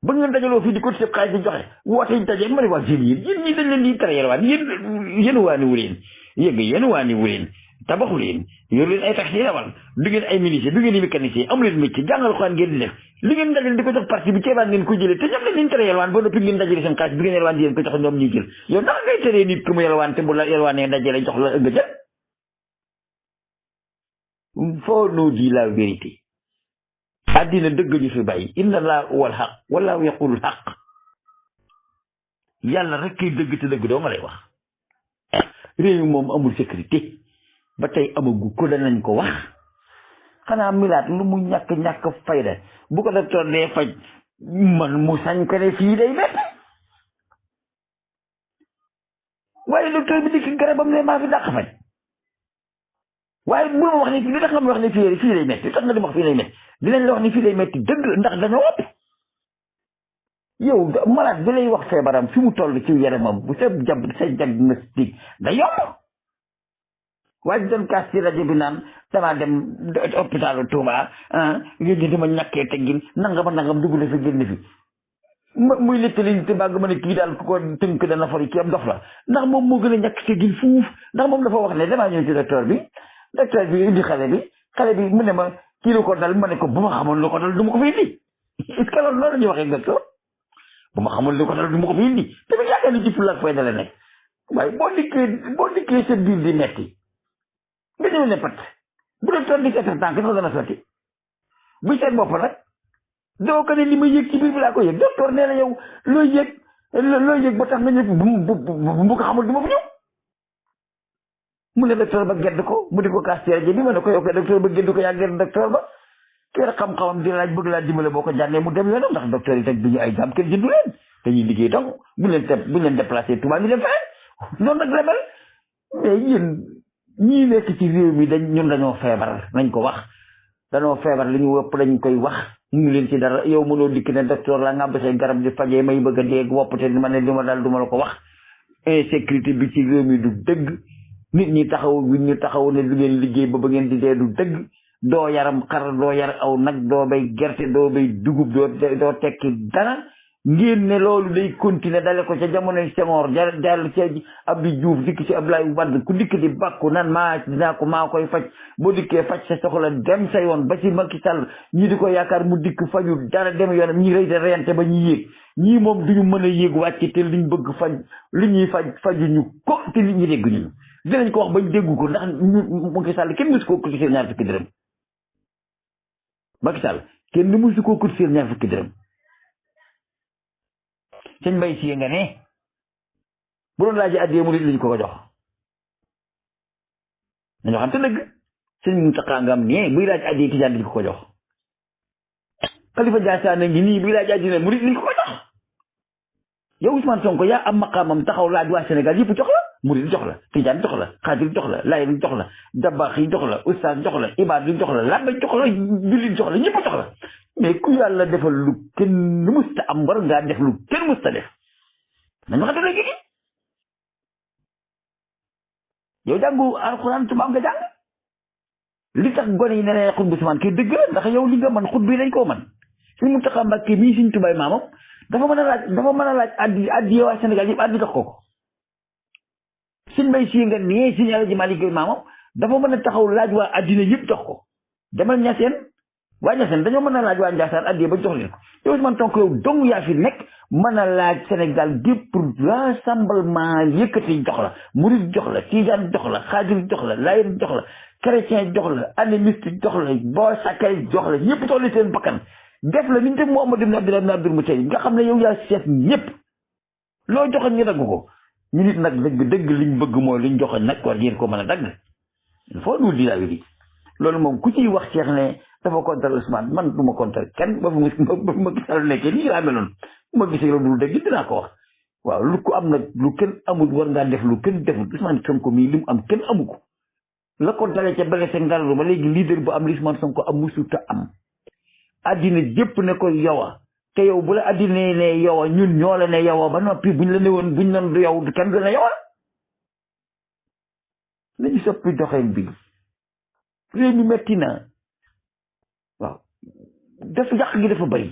ba ngeen dajaloo fii di ko sëb xaalis di joxe woote ñu daje ma ne waa jeunes yéen ñi dañ leen di tere yalwaan yéen waani wu leen yéen waani wu leen tabaxu leen yor leen ay taxi dawal du ngeen ay ministre du ngeen i mécanicien amu leen métier jàngal xaan ngeen di def li ngeen dajale di ko jox parti bi ceebaan ngeen ko jëlee te ñoom dañ leen tere yalwaan ba noppi ngeen dajale seen xaalis bi ngeen yalwaan di leen ko jox ñoom ñuy jël yow ndax ngay teree nit ku mu yalwaan te bu la yalwaanee dajale jox la nga jël faut nous dire la vérité àddina dëgg ñu fi bàyyi inna laa wal xaq wallaahu yaqulul xaq yàlla rek kay dëgg te dëgg doo nga lay wax réew mi moom amul sécurité ba tey amagu ko danañ ko wax xanaa milaat lu mu ñàkk fayda bu ko docteur dee faj man mu sañ ko ne fii day métti waaye docteur bi dikk garabam ne maa fi dàq faj waaye bu ma wax ne fii li tax nga ma wax ne fii lay métti li tax nga di wax fii lay métti dinañ la wax ne fii lay métti dëgg ndax dañoo ëpp yow malade bi lay wax feebaram fi mu toll ci yaramam bu sa diagnostic da yomb waaye doon kaas ci rajo bi naan damaa dem hôpitalu Touba ngeen di dama ñàkkee teggin nangam dugg na fi génn fi muy léttali te bàgg ma ne kii daal ku ko tënk dana fari kii am dof la ndax moom moo gën a ñàkk teggin fuuf ndax moom dafa wax ne damaa ñëw ci docteur bi indi xale bi mu ne ma kii lu ko dal ma ne ko bu ma xamoon lu ko dal du ma ko fi indi est-ce que loolu la ñuy waxee docteur bu ma xamoon lu ko dal du ma ko fi indi tamit yaakaar ni ci fulla ak fayda la nekk waaye boo dikkee sa biir di metti nga ñëw ne pat bu docteur di seet tànk sax dana sotti bu seet bopp nag doo ko ne li ma yëg ci biir bi laa ko yëg docteur nee na yow looy yëg ba tax nga ñëw bu ko xamul du ma fa ñëw mu ne docteur ba gedd ko mu di ko kaas ci rajo bi ma ne ko yow ko docteur ba gedd ko yaa gedd docteur ba kër xam-xamam di laaj bëgg laa dimbale boo ko jànnee mu dem yoonam ndax docteur yi teg bi ñu ay jàmm kenn jëndu leen dañuy liggéey donc buñ leen déplacé Touba ñu leen feneen noonu nag la mel mais yéen ñii nekk ci réew mi ñun dañoo feebar nañ ko wax dañoo feebar li ñu wëpp dañ koy wax ñu leen ci dara yow mënoo dikk ne docteur la nga am say garab di fajee may bëgg a dégg woppate ma ne li ma daal du ma la ko wax insécurité bi ci réew mi du dëgg nit ñi taxaw bi ñu taxaw ne du ngeen liggéey ba ngeen di dee du dëgg doo yaram xar doo yar aw nag doo bay gerte doo bay dugub doo tekki dara ngeen ne loolu day continuer dale ko ca jamonoy Senghor jàll ci Abdou Diouf dikk ci Abdoulaye Wade ku dikk di bàkku nan maa koy faj boo dikkee faj sa soxla dem sa yoon ba ci Macky Sall ñii di ko yaakaar mu dikk faju dara dem yoonam ñii rëy de reyante ba ñuy yéeg ñii moom duñu mën a yéeg wàcc te liñ bëgg faj li ñuy fajuñu ko te nit ñi dégg ñu dinañ ko wax bañ déggu ko ndax Macky Sall kenn mësu koo cotiser ñaar fukki dërëm Macky Sall kenn mësu koo cotiser ñaar fukki dërëm sëñ Mbay Si nga ne bu doon laajee addiyee mu lañ ko jox dañoo xam te dëgg sëñ Muntaxa nga am ne buy laaj addiyee tijaan lañ ko jox Xalifa Njaasaan ngi nii buy laaj addiyee mu lañ ko jox yow Ousmane Sonko yaa am maqaamam taxaw laaj waa Sénégal yëpp jox la murid jox la tijaan jox la xaadir jox la laayeen jox la dabaax yi jox la ustaas jox la ibaad yi jox la labbe jox la jullit jox la ñëpp jox la mais ku yàlla defal lu kenn musta am war ngaa def lu kenn musta def nañ waxante la gi yow jàngu alxuraan tubaab nga jàng li tax gone yi ne ne xut bu sumaan kii dëgg la ndax yow li nga man xut bi dañ koo man suñ Muntaxa Mbàkke mii suñ tubaay maamam dafa mën a laaj addi waa Sénégal yëpp addi jox ko suñ Mbay Si nga nee suñu Alaaji Maalik maamam dafa mën a taxaw laaj waa addina yëpp jox ko demal Ñaseen waa Ñaseen dañoo mën a laaj waa Njaasaan addi ba jox leen ko yow Ousmane Sonko yow dong yaa fi nekk mën a laaj Sénégal gépp pour rassemblement yëkkati jox la murid jox la tijaan jox la xaadir jox la laayeen jox la chrétien jox la animiste jox la boo sakkay jox la ñëpp jox la seen bakkan def la ni ñu def Muhammad ibn Abdullah ibn Abdul Mutalib nga xam ne yow yaa seet ñëpp loo joxoon ñu dagg ko ñu nit nag dëgg liñ bëgg mooy liñ joxoon nag war ngeen ko mën a dagg il faut nous dire la vérité loolu moom ku ciy wax Cheikh ne dafa contre Ousmane man du ma contre kenn ba fu ma gisal nekkee nii laa meloon bu ma gisee loolu dul dëgg dinaa ko wax waaw lu ko am nag lu kenn amul war ngaa def lu kenn deful Ousmane Sonko mii li mu am kenn amu ko la ko dalee ca bele seg ndaralu ba léegi leader bu am li Ousmane Sonko am musuta am addina jëpp ne ko yowa te yow bu la addina ne yowa ñun ñoo la ne yowa ba noppi buñ la ne woon buñ la du yow kenn du ne yowa nañu soppi doxeen bi réew mi metti na waaw dafa yàq gi dafa bëri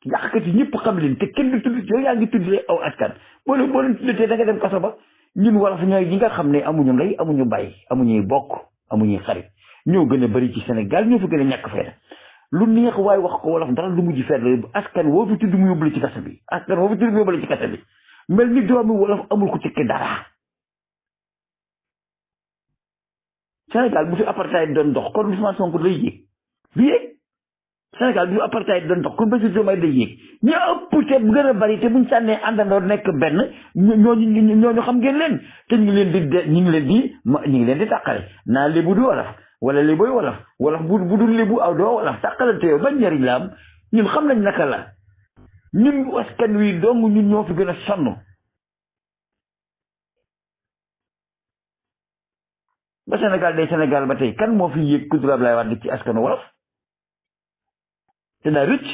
yàqkat yi ñëpp xam leen te kenn du tudd yow yaa ngi tudd aw askan boo leen tuddatee da nga dem kaso ba ñun wolof ñooy ñi nga xam ne amuñu ndey amuñu bàyyi amuñuy bokk amuñuy xarit ñoo gën a bëri ci Sénégal ñoo fa gën a ñàkk fayda lu neex waaye wax ko wolof dara lu mujj fayda askan woo fi tudd mu yóbbu la ci kaso bi askan woo fi tudd mu yóbbu la ci kaso bi mel ni doomi wolof amul ko tekki dara Sénégal bu fi apartheid doon dox kon Ousmane Sonko day yéeg du yéeg Sénégal bu fi apartheid doon dox kon Bassirou Diomaye day yéeg ñu ëpp te gën a bari te buñ sànnee àndandoo nekk benn ñooñu xam ngeen leen te ñu ngi leen di tàqale naa lébu du wolof wala léboy wolof wolof bu dul lébu aw doo wolof tàqalante yow ban njëriñ la am ñun xam nañ naka la ñun askan wi dong ñun ñoo fi gën a sonn ba Sénégal day Sénégal ba tey kan moo fi yéeg ku dul Abdoulaye Wade ci askanu wolof te daa rëcc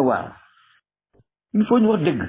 waaw il faut ñu wax dëgg